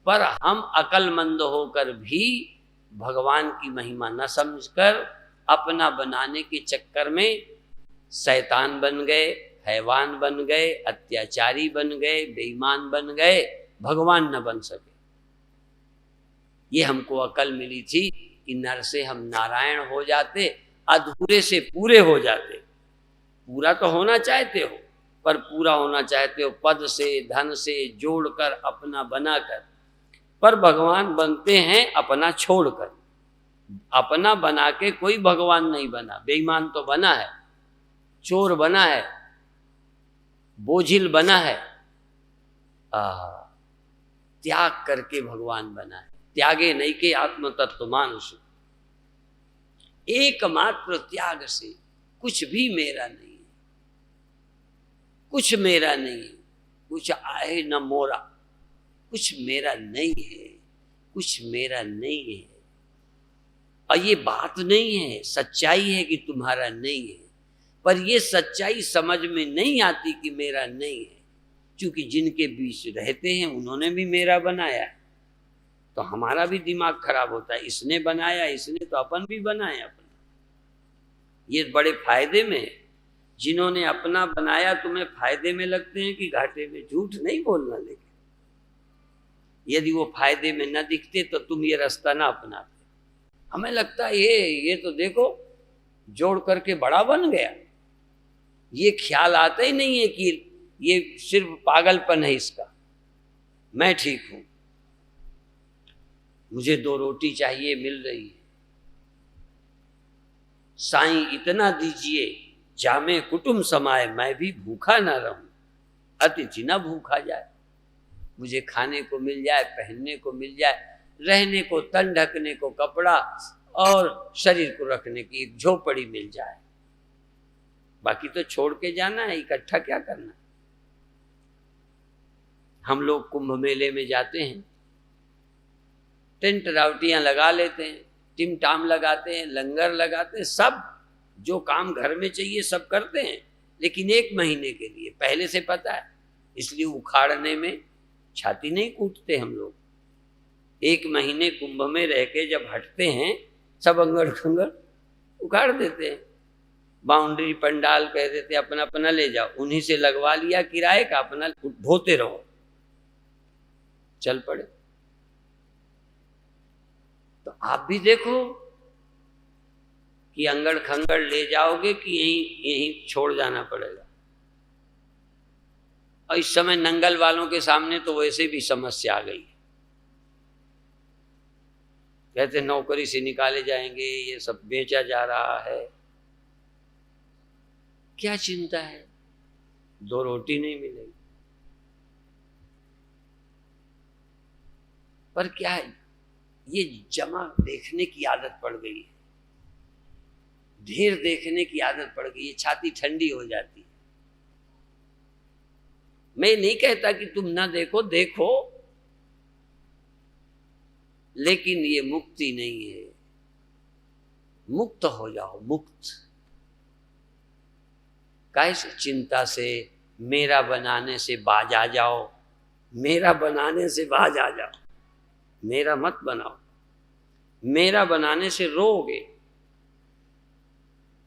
पर हम अकलमंद होकर भी भगवान की महिमा न समझकर अपना बनाने के चक्कर में शैतान बन गए, हैवान बन गए, अत्याचारी बन गए, बेईमान बन गए, भगवान न बन सके। ये हमको अकल मिली थी कि नर से हम नारायण हो जाते, अधूरे से पूरे हो जाते। पूरा तो होना चाहते हो, पर पूरा होना चाहते हो पद से, धन से जोड़कर, अपना बनाकर, पर भगवान बनते हैं अपना छोड़कर। अपना बना के कोई भगवान नहीं बना। बेईमान तो बना है, चोर बना है, बोझिल बना है, त्याग करके भगवान बना है। त्यागे नहीं के आत्म तत्व मानुष, एकमात्र त्याग से कुछ भी मेरा नहीं है, कुछ मेरा नहीं है, कुछ आए न मोरा, कुछ मेरा नहीं है, कुछ मेरा नहीं है। और ये बात नहीं है, सच्चाई है कि तुम्हारा नहीं है, पर ये सच्चाई समझ में नहीं आती कि मेरा नहीं है, क्योंकि जिनके बीच रहते हैं उन्होंने भी मेरा बनाया, तो हमारा भी दिमाग खराब होता है। इसने बनाया, इसने तो अपन भी बनाया अपना। ये बड़े फायदे में है। जिन्होंने अपना बनाया तुम्हें फायदे में लगते हैं कि घाटे में, झूठ नहीं बोलना। लेकिन यदि वो फायदे में न दिखते तो तुम ये रास्ता ना अपनाते। हमें लगता है ये तो देखो जोड़ करके बड़ा बन गया। ये ख्याल आता ही नहीं है कि ये सिर्फ पागलपन है इसका। मैं ठीक हूं, मुझे 2 रोटी चाहिए, मिल रही है। साईं इतना दीजिए जामे कुटुंब समाए, मैं भी भूखा ना रहूं, अतिथि ना भूखा जाए। मुझे खाने को मिल जाए, पहनने को मिल जाए, रहने को तन ढकने को कपड़ा और शरीर को रखने की एक झोपड़ी मिल जाए। बाकी तो छोड़ के जाना है, इकट्ठा क्या करना। हम लोग कुंभ मेले में जाते हैं, टेंट रावटियां लगा लेते हैं, टिमटाम लगाते हैं, लंगर लगाते हैं, सब जो काम घर में चाहिए सब करते हैं, लेकिन 1 महीने के लिए पहले से पता है। इसलिए उखाड़ने में छाती नहीं कूटते हम लोग। 1 महीने कुंभ में रह के जब हटते हैं, सब अंगड़ खंगड़ उखाड़ देते हैं। बाउंड्री पंडाल कह देते अपना अपना ले जाओ, उन्हीं से लगवा लिया किराए का, अपना ढोते रहो, चल पड़े। तो आप भी देखो कि अंगड़ खंगड़ ले जाओगे कि यहीं छोड़ जाना पड़ेगा। और इस समय नंगल वालों के सामने तो वैसे भी समस्या आ गई। कहते नौकरी से निकाले जाएंगे, ये सब बेचा जा रहा है। क्या चिंता है, 2 रोटी नहीं मिलेगी, पर क्या है, ये जमा देखने की आदत पड़ गई है, ढेर देखने की आदत पड़ गई है, छाती ठंडी हो जाती है। मैं नहीं कहता कि तुम ना देखो, देखो, लेकिन ये मुक्ति नहीं है। मुक्त हो जाओ, मुक्त। कैसे? चिंता से, मेरा बनाने से बाज आ जाओ, मेरा बनाने से बाज आ जाओ। मेरा मत बनाओ, मेरा बनाने से रोगे।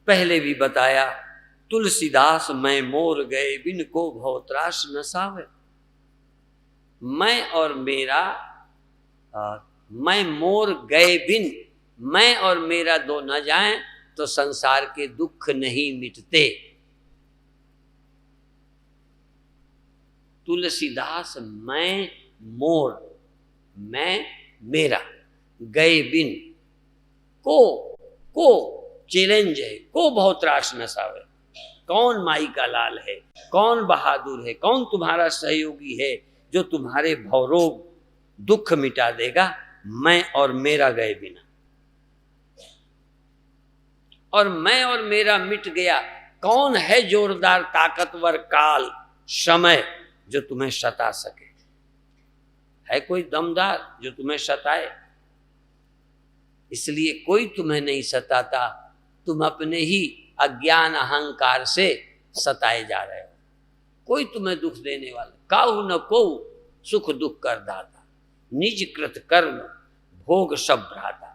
पहले भी बताया, तुलसीदास मैं मोर गए बिन को भव त्रास न सावे। मैं और मेरा, मैं मोर गए बिन, मैं और मेरा दो न जाएं तो संसार के दुख नहीं मिटते। तुलसीदास मैं मोर, मैं मेरा, गए बिन, को चैलेंज है, को बहुत त्रास नसावे। कौन माई का लाल है, कौन बहादुर है, कौन तुम्हारा सहयोगी है जो तुम्हारे भवरोग दुख मिटा देगा? मैं और मेरा गए बिना। और मैं और मेरा मिट गया, कौन है जोरदार ताकतवर काल समय जो तुम्हें सता सके? है कोई दमदार जो तुम्हें सताए? इसलिए कोई तुम्हें नहीं सताता, तुम अपने ही अज्ञान अहंकार से सताए जा रहे हो। कोई तुम्हें दुख देने वाला, काहू न को सुख दुख कर दाता, निज कृत कर्म भोग सब भ्राता।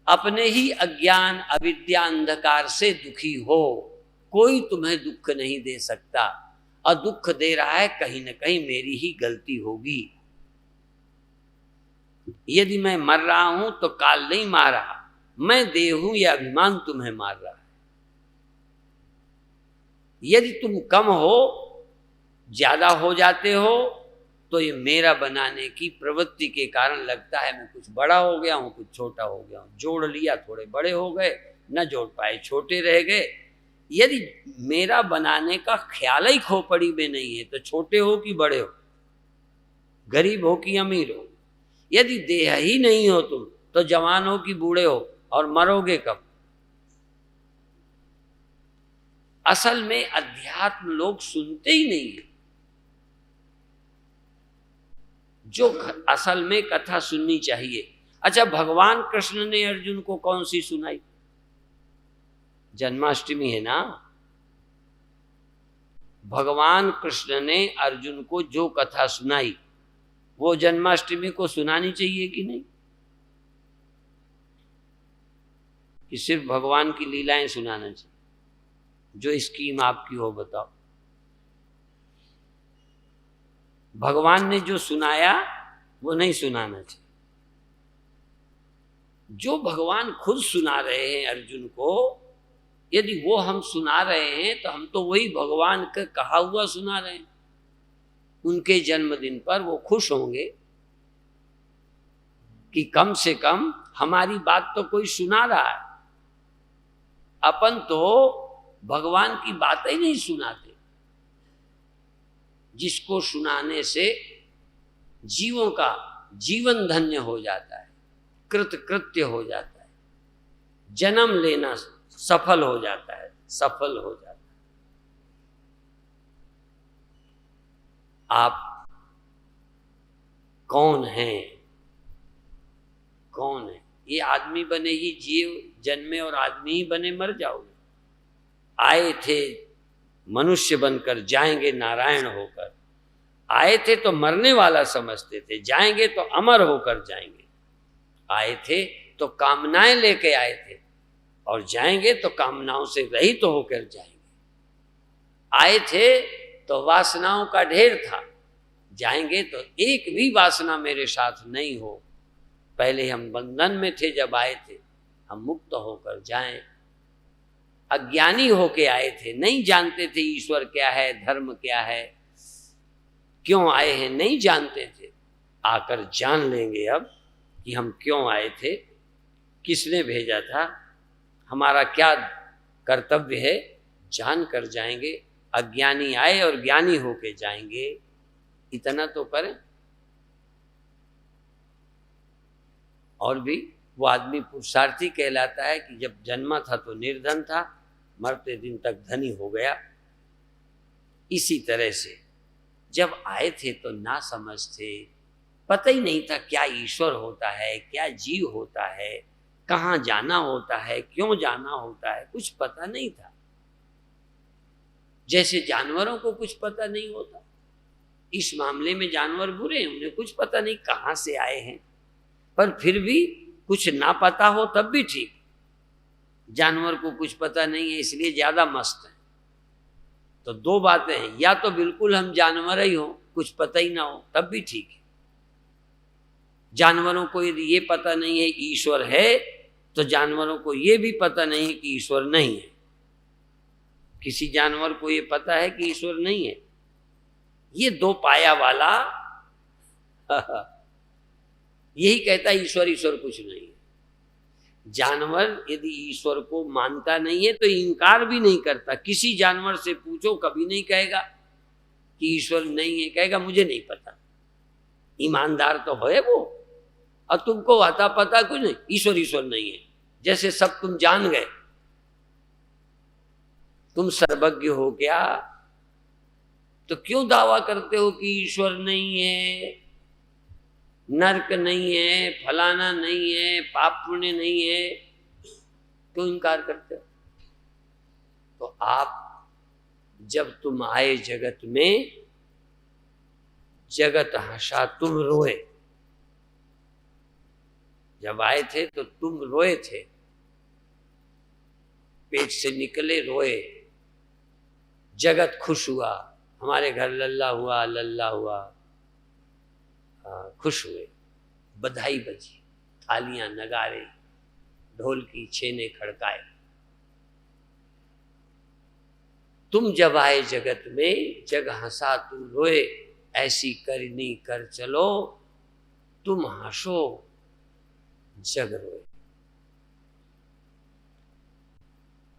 अपने ही अज्ञान अविद्या अंधकार से दुखी हो, कोई तुम्हें दुख नहीं दे सकता। और दुख दे रहा है कहीं न कहीं मेरी ही गलती होगी। यदि मैं मर रहा हूं तो काल नहीं मारा, मैं देह हूं, यह अभिमान तुम्हें मार रहा है। यदि तुम कम हो, ज्यादा हो जाते हो, तो ये मेरा बनाने की प्रवृत्ति के कारण लगता है मैं कुछ बड़ा हो गया हूं, कुछ छोटा हो गया हूं। जोड़ लिया, थोड़े बड़े हो गए, न जोड़ पाए, छोटे रह गए। यदि मेरा बनाने का ख्याल ही खोपड़ी में नहीं है तो छोटे हो कि बड़े हो, गरीब हो कि अमीर हो, यदि देह ही नहीं हो तुम तो जवान हो कि बूढ़े हो, और मरोगे कब? असल में अध्यात्म लोग सुनते ही नहीं है। जो असल में कथा सुननी चाहिए। अच्छा, भगवान कृष्ण ने अर्जुन को कौन सी सुनाई? जन्माष्टमी है ना। भगवान कृष्ण ने अर्जुन को जो कथा सुनाई वो जन्माष्टमी को सुनानी चाहिए कि नहीं? कि सिर्फ भगवान की लीलाएं सुनाना चाहिए? जो स्कीम आपकी हो बताओ। भगवान ने जो सुनाया वो नहीं सुनाना चाहिए। जो भगवान खुद सुना रहे हैं अर्जुन को, यदि वो हम सुना रहे हैं तो हम तो वही भगवान का कहा हुआ सुना रहे हैं। उनके जन्मदिन पर वो खुश होंगे कि कम से कम हमारी बात तो कोई सुना रहा है। अपन तो भगवान की बात ही नहीं सुनाते, जिसको सुनाने से जीवों का जीवन धन्य हो जाता है, कृतकृत्य हो जाता है, जन्म लेना सफल हो जाता है, सफल हो जाता है। आप कौन हैं? कौन है? ये आदमी बने ही जीव जन्मे और आदमी ही बने मर जाओगे। आए थे मनुष्य बनकर, जाएंगे नारायण होकर। आए थे तो मरने वाला समझते थे, जाएंगे तो अमर होकर जाएंगे। आए थे तो कामनाएं लेके आए थे, और जाएंगे तो कामनाओं से रहित तो होकर जाएंगे। आए थे तो वासनाओं का ढेर था, जाएंगे तो एक भी वासना मेरे साथ नहीं हो। पहले हम बंधन में थे, जब आए थे हम मुक्त होकर जाएं। अज्ञानी होके आए थे, नहीं जानते थे ईश्वर क्या है, धर्म क्या है, क्यों आए हैं नहीं जानते थे। आकर जान लेंगे अब कि हम क्यों आए थे, किसने भेजा था, हमारा क्या कर्तव्य है, जान कर जाएंगे। अज्ञानी आए और ज्ञानी होके जाएंगे, इतना तो करें। और भी वो आदमी पुरुषार्थी कहलाता है कि जब जन्मा था तो निर्धन था, मरते दिन तक धनी हो गया। इसी तरह से जब आए थे तो ना समझ थे, पता ही नहीं था क्या ईश्वर होता है, क्या जीव होता है, कहाँ जाना होता है, क्यों जाना होता है, कुछ पता नहीं था। जैसे जानवरों को कुछ पता नहीं होता, इस मामले में जानवर बुरे हैं, उन्हें कुछ पता नहीं कहाँ से आए हैं, पर फिर भी कुछ ना पता हो तब भी ठीक। जानवर को कुछ पता नहीं है इसलिए ज्यादा मस्त है। तो दो बातें हैं, या तो बिल्कुल हम जानवर ही हो, कुछ पता ही ना हो तब भी ठीक है। जानवरों को यदि ये पता नहीं है ईश्वर है, तो जानवरों को ये भी पता नहीं है कि ईश्वर नहीं है। किसी जानवर को ये पता है कि ईश्वर नहीं है? ये दो पाया वाला यही कहता है ईश्वर ईश्वर कुछ नहीं है। जानवर यदि ईश्वर को मानता नहीं है तो इनकार भी नहीं करता। किसी जानवर से पूछो, कभी नहीं कहेगा कि ईश्वर नहीं है, कहेगा मुझे नहीं पता। ईमानदार तो है वो। और तुमको आता पता कुछ नहीं, ईश्वर ईश्वर नहीं है, जैसे सब तुम जान गए, तुम सर्वज्ञ हो क्या? तो क्यों दावा करते हो कि ईश्वर नहीं है, नरक नहीं है, फलाना नहीं है, पाप पुण्य नहीं है, क्यों इनकार करते हो? तो आप जब तुम आए जगत में, जगत हंसा, तुम रोए। जब आए थे तो तुम रोए थे, पेट से निकले रोए, जगत खुश हुआ, हमारे घर लल्ला हुआ, लल्ला हुआ, खुश हुए, बधाई बजी, थालियां, नगारे, ढोल की छेने खड़काए। तुम जब आए जगत में, जग हंसा तू रोए, ऐसी करनी कर चलो, तुम हंसो जग रोए।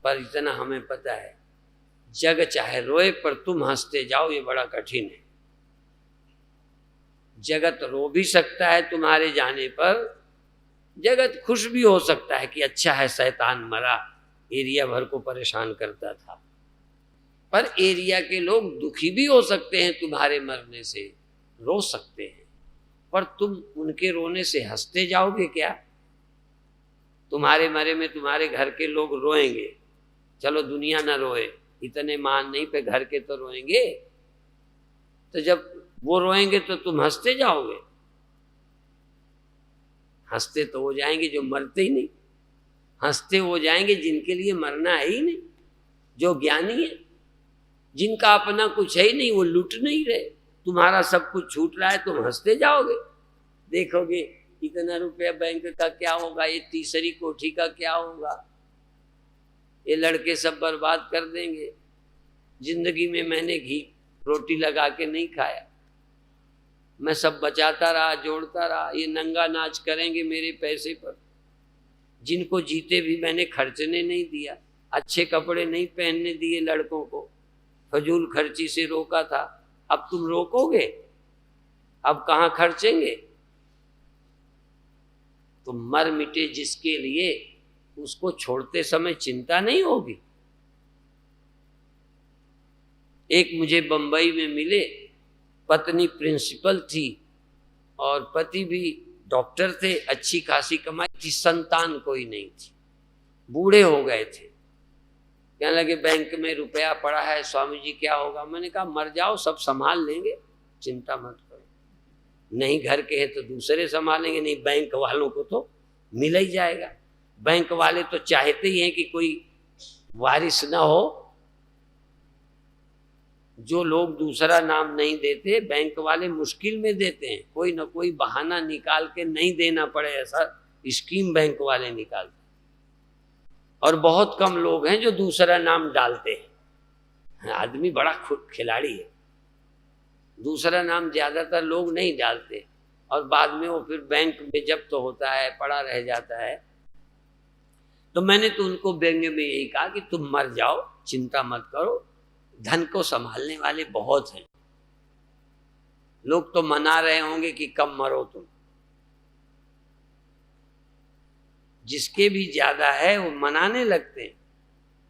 पर इतना हमें पता है, जग चाहे रोए पर तुम हंसते जाओ, ये बड़ा कठिन है। जगत रो भी सकता है तुम्हारे जाने पर, जगत खुश भी हो सकता है कि अच्छा है शैतान मरा, एरिया भर को परेशान करता था। पर एरिया के लोग दुखी भी हो सकते हैं तुम्हारे मरने से, रो सकते हैं, पर तुम उनके रोने से हंसते जाओगे क्या? तुम्हारे मरे में तुम्हारे घर के लोग रोएंगे, चलो दुनिया ना रोए, इतने मान नहीं पे घर के तो रोएंगे। तो जब वो रोएंगे तो तुम हंसते जाओगे? हंसते तो हो जाएंगे जो मरते ही नहीं, हंसते हो जाएंगे जिनके लिए मरना है ही नहीं, जो ज्ञानी है, जिनका अपना कुछ है ही नहीं, वो लूट नहीं रहे, तुम्हारा सब कुछ छूट रहा है, तुम हंसते जाओगे। देखोगे इतना रुपया बैंक का क्या होगा, ये तीसरी कोठी का क्या होगा, ये लड़के सब बर्बाद कर देंगे, जिंदगी में मैंने घी रोटी लगा के नहीं खाया, मैं सब बचाता रहा, जोड़ता रहा, ये नंगा नाच करेंगे मेरे पैसे पर, जिनको जीते भी मैंने खर्चने नहीं दिया, अच्छे कपड़े नहीं पहनने दिए लड़कों को, फजूल खर्ची से रोका था, अब तुम रोकोगे? अब कहाँ खर्चेंगे? तो मर मिटे जिसके लिए, उसको छोड़ते समय चिंता नहीं होगी। एक मुझे बंबई में मिले, पत्नी प्रिंसिपल थी और पति भी डॉक्टर थे, अच्छी खासी कमाई थी, संतान कोई नहीं थी, बूढ़े हो गए थे। कहने लगे बैंक में रुपया पड़ा है स्वामी जी, क्या होगा? मैंने कहा मर जाओ, सब संभाल लेंगे, चिंता मत करो। नहीं घर के हैं तो दूसरे संभालेंगे, नहीं बैंक वालों को तो मिल ही जाएगा। बैंक वाले तो चाहते ही हैं कि कोई वारिस ना हो। जो लोग दूसरा नाम नहीं देते, बैंक वाले मुश्किल में देते हैं, कोई ना कोई बहाना निकाल के नहीं देना पड़े ऐसा स्कीम बैंक वाले निकालते। और बहुत कम लोग हैं जो दूसरा नाम डालते हैं। आदमी बड़ा खिलाड़ी है, दूसरा नाम ज्यादातर लोग नहीं डालते, और बाद में वो फिर बैंक में जब्त तो होता है, पड़ा रह जाता है। तो मैंने तो उनको व्यंग्य में यही कहा कि तुम मर जाओ, चिंता मत करो, धन को संभालने वाले बहुत हैं। लोग तो मना रहे होंगे कि कब मरो तुम, जिसके भी ज्यादा है वो मनाने लगते हैं,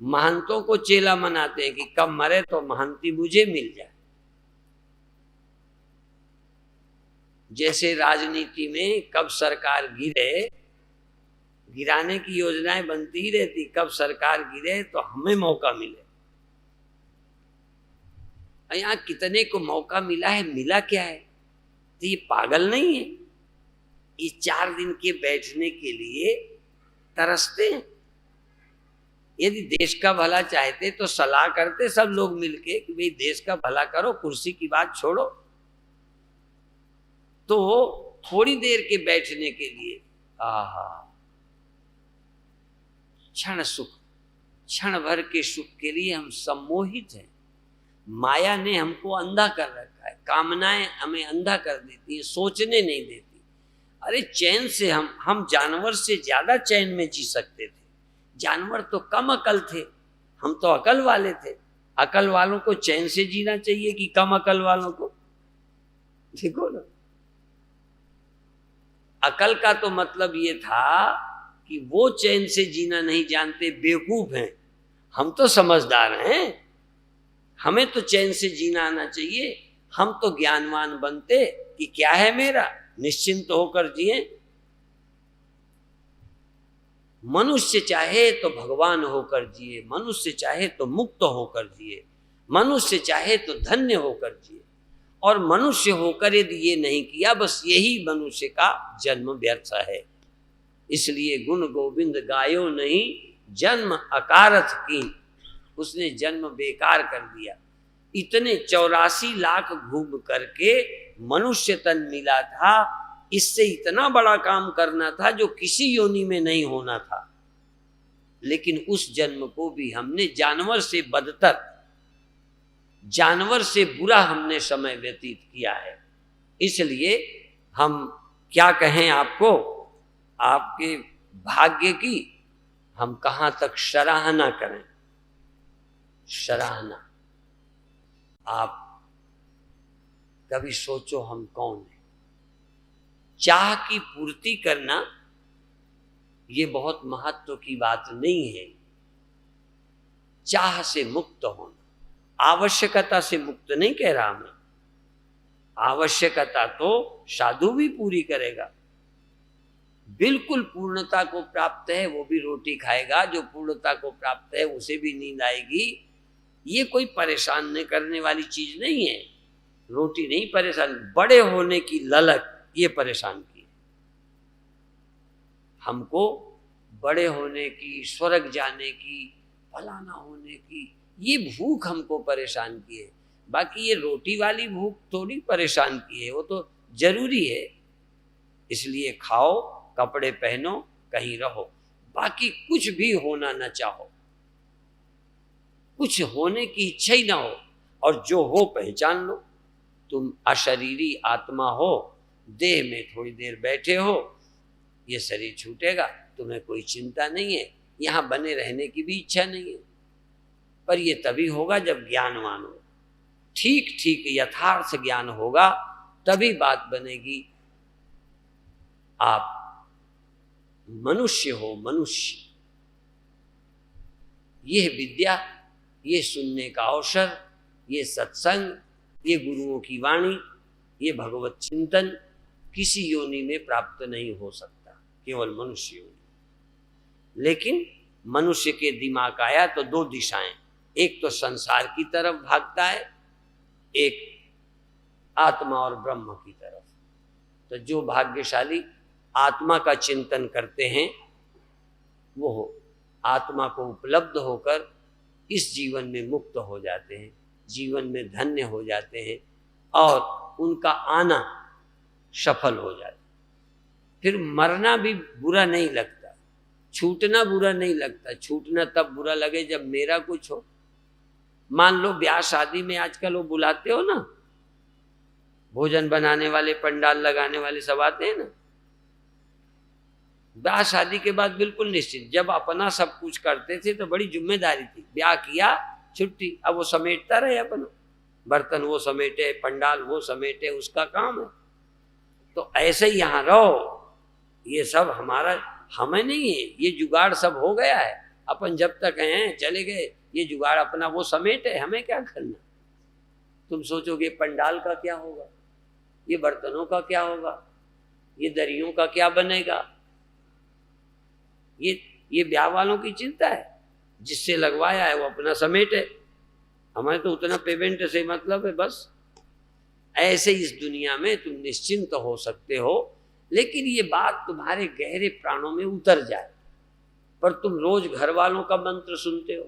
महंतों को चेला मनाते हैं कि कब मरे तो महंती मुझे मिल जाए। जैसे राजनीति में कब सरकार गिरे, गिराने की योजनाएं बनती ही रहती, कब सरकार गिरे तो हमें मौका मिले। यहाँ कितने को मौका मिला है, मिला क्या है? तो ये पागल नहीं है, इस 4 दिन के बैठने के लिए तरसते हैं। यदि देश का भला चाहते तो सलाह करते सब लोग मिलके कि भाई देश का भला करो, कुर्सी की बात छोड़ो। तो थोड़ी देर के बैठने के लिए आहा, क्षण सुख, क्षण भर के सुख के लिए हम सम्मोहित हैं। माया ने हमको अंधा कर रखा है, कामनाएं हमें अंधा कर देती है, सोचने नहीं देती। अरे चैन से हम जानवर से ज्यादा चैन में जी सकते थे। जानवर तो कम अकल थे, हम तो अकल वाले थे। अकल वालों को चैन से जीना चाहिए कि कम अकल वालों को? देखो ना, अकल का तो मतलब ये था कि वो चैन से जीना नहीं जानते, बेवकूफ हैं। हम तो समझदार हैं, हमें तो चैन से जीना आना चाहिए। हम तो ज्ञानवान बनते कि क्या है मेरा, निश्चिंत होकर जिए। मनुष्य चाहे तो भगवान होकर जिए, मनुष्य चाहे तो मुक्त होकर जिए, मनुष्य चाहे तो धन्य होकर जिए। और मनुष्य होकर यदि ये नहीं किया, बस यही मनुष्य का जन्म व्यर्थ है। इसलिए गुण गोविंद गायो नहीं, जन्म अकारथ कीन। उसने जन्म बेकार कर दिया। इतने 84 लाख घूम करके मनुष्य तन मिला था, इससे इतना बड़ा काम करना था जो किसी योनि में नहीं होना था। लेकिन उस जन्म को भी हमने जानवर से बदतर, जानवर से बुरा हमने समय व्यतीत किया है। इसलिए हम क्या कहें आपको, आपके भाग्य की हम कहां तक सराहना करें। सराहना, आप कभी सोचो हम कौन है। चाह की पूर्ति करना ये बहुत महत्व की बात नहीं है। चाह से मुक्त होना, आवश्यकता से मुक्त नहीं कह रहा मैं। आवश्यकता तो साधु भी पूरी करेगा। बिल्कुल पूर्णता को प्राप्त है वो भी रोटी खाएगा, जो पूर्णता को प्राप्त है उसे भी नींद आएगी। ये कोई परेशान नहीं करने वाली चीज नहीं है। रोटी नहीं परेशान, बड़े होने की ललक ये परेशान की। हमको बड़े होने की, स्वर्ग जाने की, फलाना होने की, ये भूख हमको परेशान की है। बाकी ये रोटी वाली भूख थोड़ी परेशान की है, वो तो जरूरी है। इसलिए खाओ, कपड़े पहनो, कहीं रहो, बाकी कुछ भी होना न चाहो, कुछ होने की इच्छा ही ना हो। और जो हो पहचान लो, तुम अशरीरी आत्मा हो, देह में थोड़ी देर बैठे हो, ये शरीर छूटेगा, तुम्हें कोई चिंता नहीं है, यहाँ बने रहने की भी इच्छा नहीं है। पर ये तभी होगा जब ज्ञानवान हो, ठीक ठीक यथार्थ ज्ञान होगा, तभी बात बनेगी। आप मनुष्य हो, मनुष्य। यह विद्या, ये सुनने का अवसर, ये सत्संग, ये गुरुओं की वाणी, ये भगवत चिंतन किसी योनि में प्राप्त नहीं हो सकता, केवल मनुष्य योनि। लेकिन मनुष्य के दिमाग आया तो 2 दिशाएं, एक तो संसार की तरफ भागता है, एक आत्मा और ब्रह्म की तरफ। तो जो भाग्यशाली आत्मा का चिंतन करते हैं, वो आत्मा को उपलब्ध होकर इस जीवन में मुक्त हो जाते हैं, जीवन में धन्य हो जाते हैं और उनका आना सफल हो जाता है। फिर मरना भी बुरा नहीं लगता, छूटना बुरा नहीं लगता। छूटना तब बुरा लगे जब मेरा कुछ हो। मान लो ब्याह शादी में आजकल वो बुलाते हो ना, भोजन बनाने वाले, पंडाल लगाने वाले सब आते हैं ना। ब्याह शादी के बाद बिल्कुल निश्चित, जब अपना सब कुछ करते थे तो बड़ी जिम्मेदारी थी। ब्याह किया, छुट्टी, अब वो समेटता रहे अपना, बर्तन वो समेटे, पंडाल वो समेटे, उसका काम है। तो ऐसे ही यहाँ रहो, ये सब हमारा हमें नहीं है, ये जुगाड़ सब हो गया है, अपन जब तक हैं चले गए, ये जुगाड़ अपना वो समेट है, हमें क्या करना। तुम सोचोगे पंडाल का क्या होगा, ये बर्तनों का क्या होगा, ये दरियों का क्या बनेगा, ये ब्याह वालों की चिंता है, जिससे लगवाया है वो अपना समेट है, हमें तो उतना पेमेंट से मतलब है बस। ऐसे इस दुनिया में तुम निश्चिंत हो सकते हो, लेकिन ये बात तुम्हारे गहरे प्राणों में उतर जाए। पर तुम रोज घर वालों का मंत्र सुनते हो,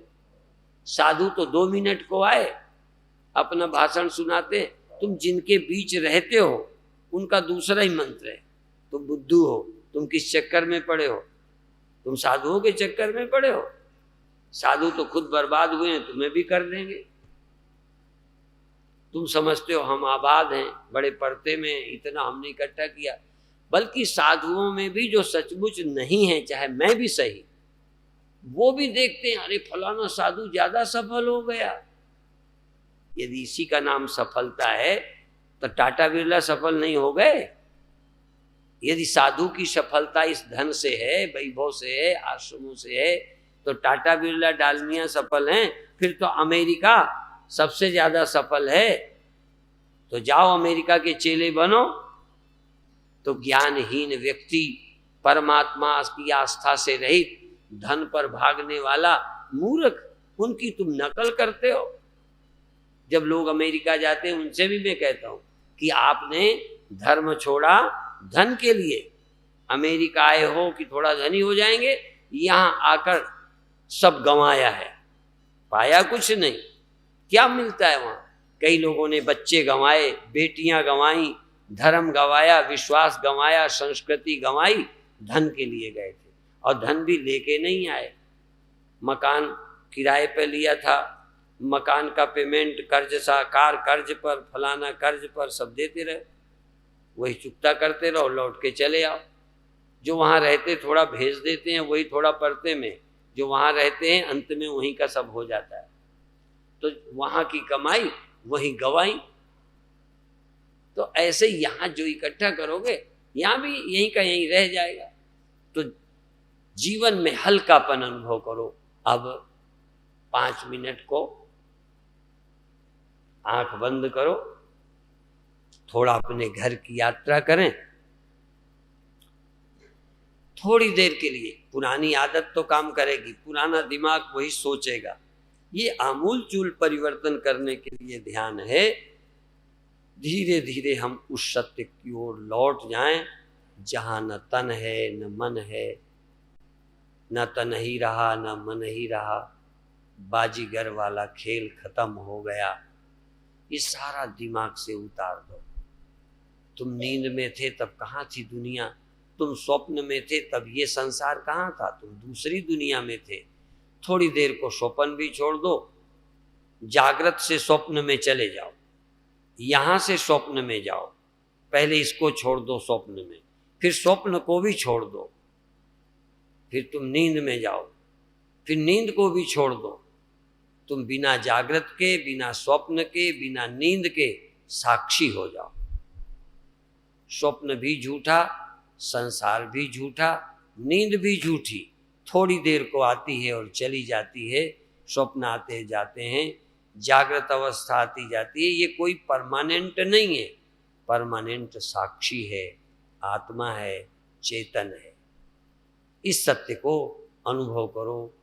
साधु तो 2 मिनट को आए अपना भाषण सुनाते, तुम जिनके बीच रहते हो उनका दूसरा ही मंत्र है, तुम बुद्धू हो, तुम किस चक्कर में पड़े हो, तुम साधुओं के चक्कर में पड़े हो, साधु तो खुद बर्बाद हुए हैं, तुम्हें भी कर देंगे। तुम समझते हो हम आबाद हैं, बड़े पर्दे में इतना हमने इकट्ठा किया, बल्कि साधुओं में भी जो सचमुच नहीं है, चाहे मैं भी सही, वो भी देखते हैं अरे फलाना साधु ज्यादा सफल हो गया। यदि इसी का नाम सफलता है तो टाटा बिरला सफल नहीं हो गए। यदि साधु की सफलता इस धन से है, वैभव से है, आश्रमों से है, तो टाटा बिरला डालमिया सफल हैं, फिर तो अमेरिका सबसे ज्यादा सफल है। तो जाओ अमेरिका के चेले बनो। तो ज्ञानहीन व्यक्ति, परमात्मा की आस्था से रहित, धन पर भागने वाला मूर्ख, उनकी तुम नकल करते हो। जब लोग अमेरिका जाते हैं उनसे भी मैं कहता हूं कि आपने धर्म छोड़ा धन के लिए, अमेरिका आए हो कि थोड़ा धनी हो जाएंगे, यहां आकर सब गंवाया है, पाया कुछ नहीं। क्या मिलता है वहां? कई लोगों ने बच्चे गंवाए, बेटियां गंवाई, धर्म गंवाया, विश्वास गंवाया, संस्कृति गंवाई, धन के लिए गए थे और धन भी लेके नहीं आए। मकान किराए पे लिया था, मकान का पेमेंट कर्ज सा, कार कर्ज पर, फलाना कर्ज पर, सब देते रहे, वही चुकता करते रहो, लौट के चले आओ। जो वहाँ रहते थोड़ा भेज देते हैं, वही थोड़ा परते में, जो वहाँ रहते हैं अंत में वहीं का सब हो जाता है। तो वहाँ की कमाई वही गवाई। तो ऐसे यहाँ जो इकट्ठा करोगे यहाँ भी यहीं का यहीं रह जाएगा। तो जीवन में हल्कापन अनुभव करो। अब 5 मिनट को आंख बंद करो, थोड़ा अपने घर की यात्रा करें, थोड़ी देर के लिए। पुरानी आदत तो काम करेगी, पुराना दिमाग वही सोचेगा। ये आमूल चूल परिवर्तन करने के लिए ध्यान है। धीरे धीरे हम उस सत्य की ओर लौट जाएं जहां न तन है न मन है, न तन ही रहा न मन ही रहा, बाजीगर वाला खेल खत्म हो गया। ये सारा दिमाग से उतार दो। तुम नींद में थे तब कहाँ थी दुनिया, तुम स्वप्न में थे तब ये संसार कहाँ था, तुम दूसरी दुनिया में थे। थोड़ी देर को स्वप्न भी छोड़ दो, जागृत से स्वप्न में चले जाओ, यहां से स्वप्न में जाओ। पहले इसको छोड़ दो स्वप्न में, फिर स्वप्न को भी छोड़ दो, फिर तुम नींद में जाओ, फिर नींद को भी छोड़ दो। तुम बिना जागृत के, बिना स्वप्न के, बिना नींद के साक्षी हो जाओ। स्वप्न भी झूठा, संसार भी झूठा, नींद भी झूठी। थोड़ी देर को आती है और चली जाती है, स्वप्न आते जाते हैं, जागृत अवस्था आती जाती है। ये कोई परमानेंट नहीं है, परमानेंट साक्षी है, आत्मा है, चेतन है। इस सत्य को अनुभव करो।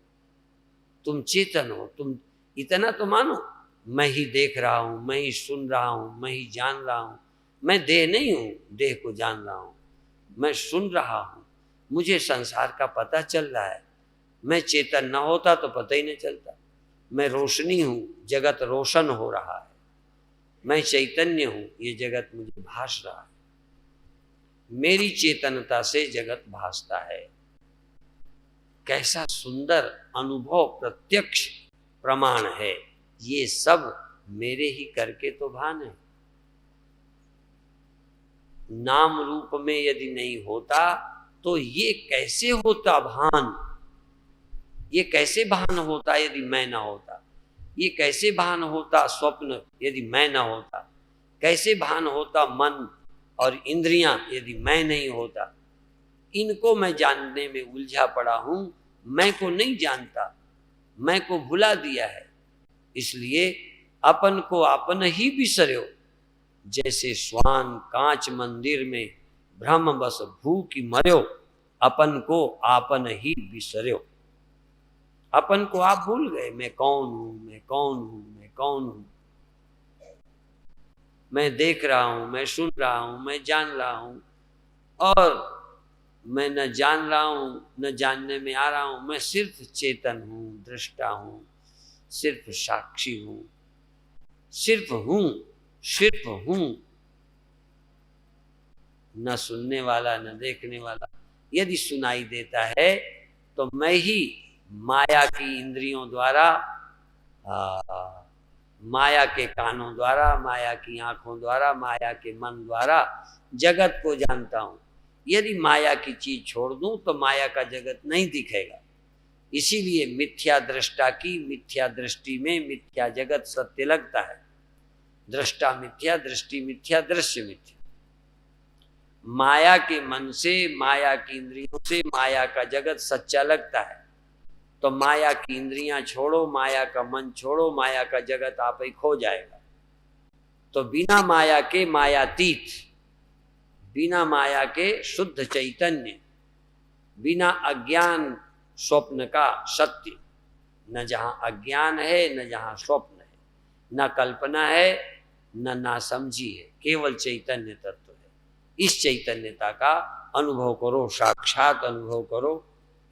तुम चेतन हो, तुम इतना तो मानो, मैं ही देख रहा हूं, मैं ही सुन रहा हूं, मैं ही जान रहा हूं। मैं देह नहीं हूं, देह को जान रहा हूं। मैं सुन रहा हूं, मुझे संसार का पता चल रहा है। मैं चेतन न होता तो पता ही नहीं चलता। मैं रोशनी हूं, जगत रोशन हो रहा है। मैं चैतन्य हूं, ये जगत मुझे भास रहा है। मेरी चेतनता से जगत भासता है। कैसा सुंदर अनुभव, प्रत्यक्ष प्रमाण है। ये सब मेरे ही करके तो भान है। नाम रूप में यदि नहीं होता तो ये कैसे होता भान? ये कैसे भान होता यदि मैं ना होता? ये कैसे भान होता स्वप्न यदि मैं ना होता? कैसे भान होता मन और इंद्रियां यदि मैं नहीं होता? इनको मैं जानने में उलझा पड़ा हूं, मैं को नहीं जानता, मैं को भुला दिया है। इसलिए अपन को आपन ही बिसर्यो, जैसे स्वान कांच मंदिर में भ्रम बस भूखी मर्यो, अपन को आपन ही बिसर्यो। अपन को आप भूल गए, मैं कौन हूं, मैं कौन हूं, मैं कौन हूं। मैं देख रहा हूं, मैं सुन रहा हूं, मैं जान रहा हूं, और मैं न जान रहा हूं न जानने में आ रहा हूं। मैं सिर्फ चेतन हूं, दृष्टा हूं, सिर्फ साक्षी हूं, सिर्फ हूं, सिर्फ हूं, न सुनने वाला न देखने वाला। यदि सुनाई देता है तो मैं ही माया की इंद्रियों द्वारा, माया के कानों द्वारा, माया की आंखों द्वारा, माया के मन द्वारा जगत को जानता हूं। यदि माया की चीज छोड़ दूं तो माया का जगत नहीं दिखेगा। इसीलिए मिथ्या दृष्टा की मिथ्या दृष्टि में मिथ्या जगत सत्य लगता है। दृष्टा मिथ्या, दृष्टि मिथ्या, दृश्य मिथ्या। माया के मन से, माया की इंद्रियों से माया का जगत सच्चा लगता है। तो माया की इंद्रियां छोड़ो, माया का मन छोड़ो, माया का जगत आप ही खो जाएगा। तो बिना माया के मायातीत, बिना माया के शुद्ध चैतन्य, बिना अज्ञान स्वप्न का सत्य, न जहां अज्ञान है न जहां स्वप्न है, न कल्पना है न नासमझी है, केवल चैतन्य तत्व है। इस चैतन्यता का अनुभव करो, साक्षात अनुभव करो।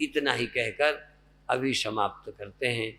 इतना ही कहकर अभी समाप्त करते हैं।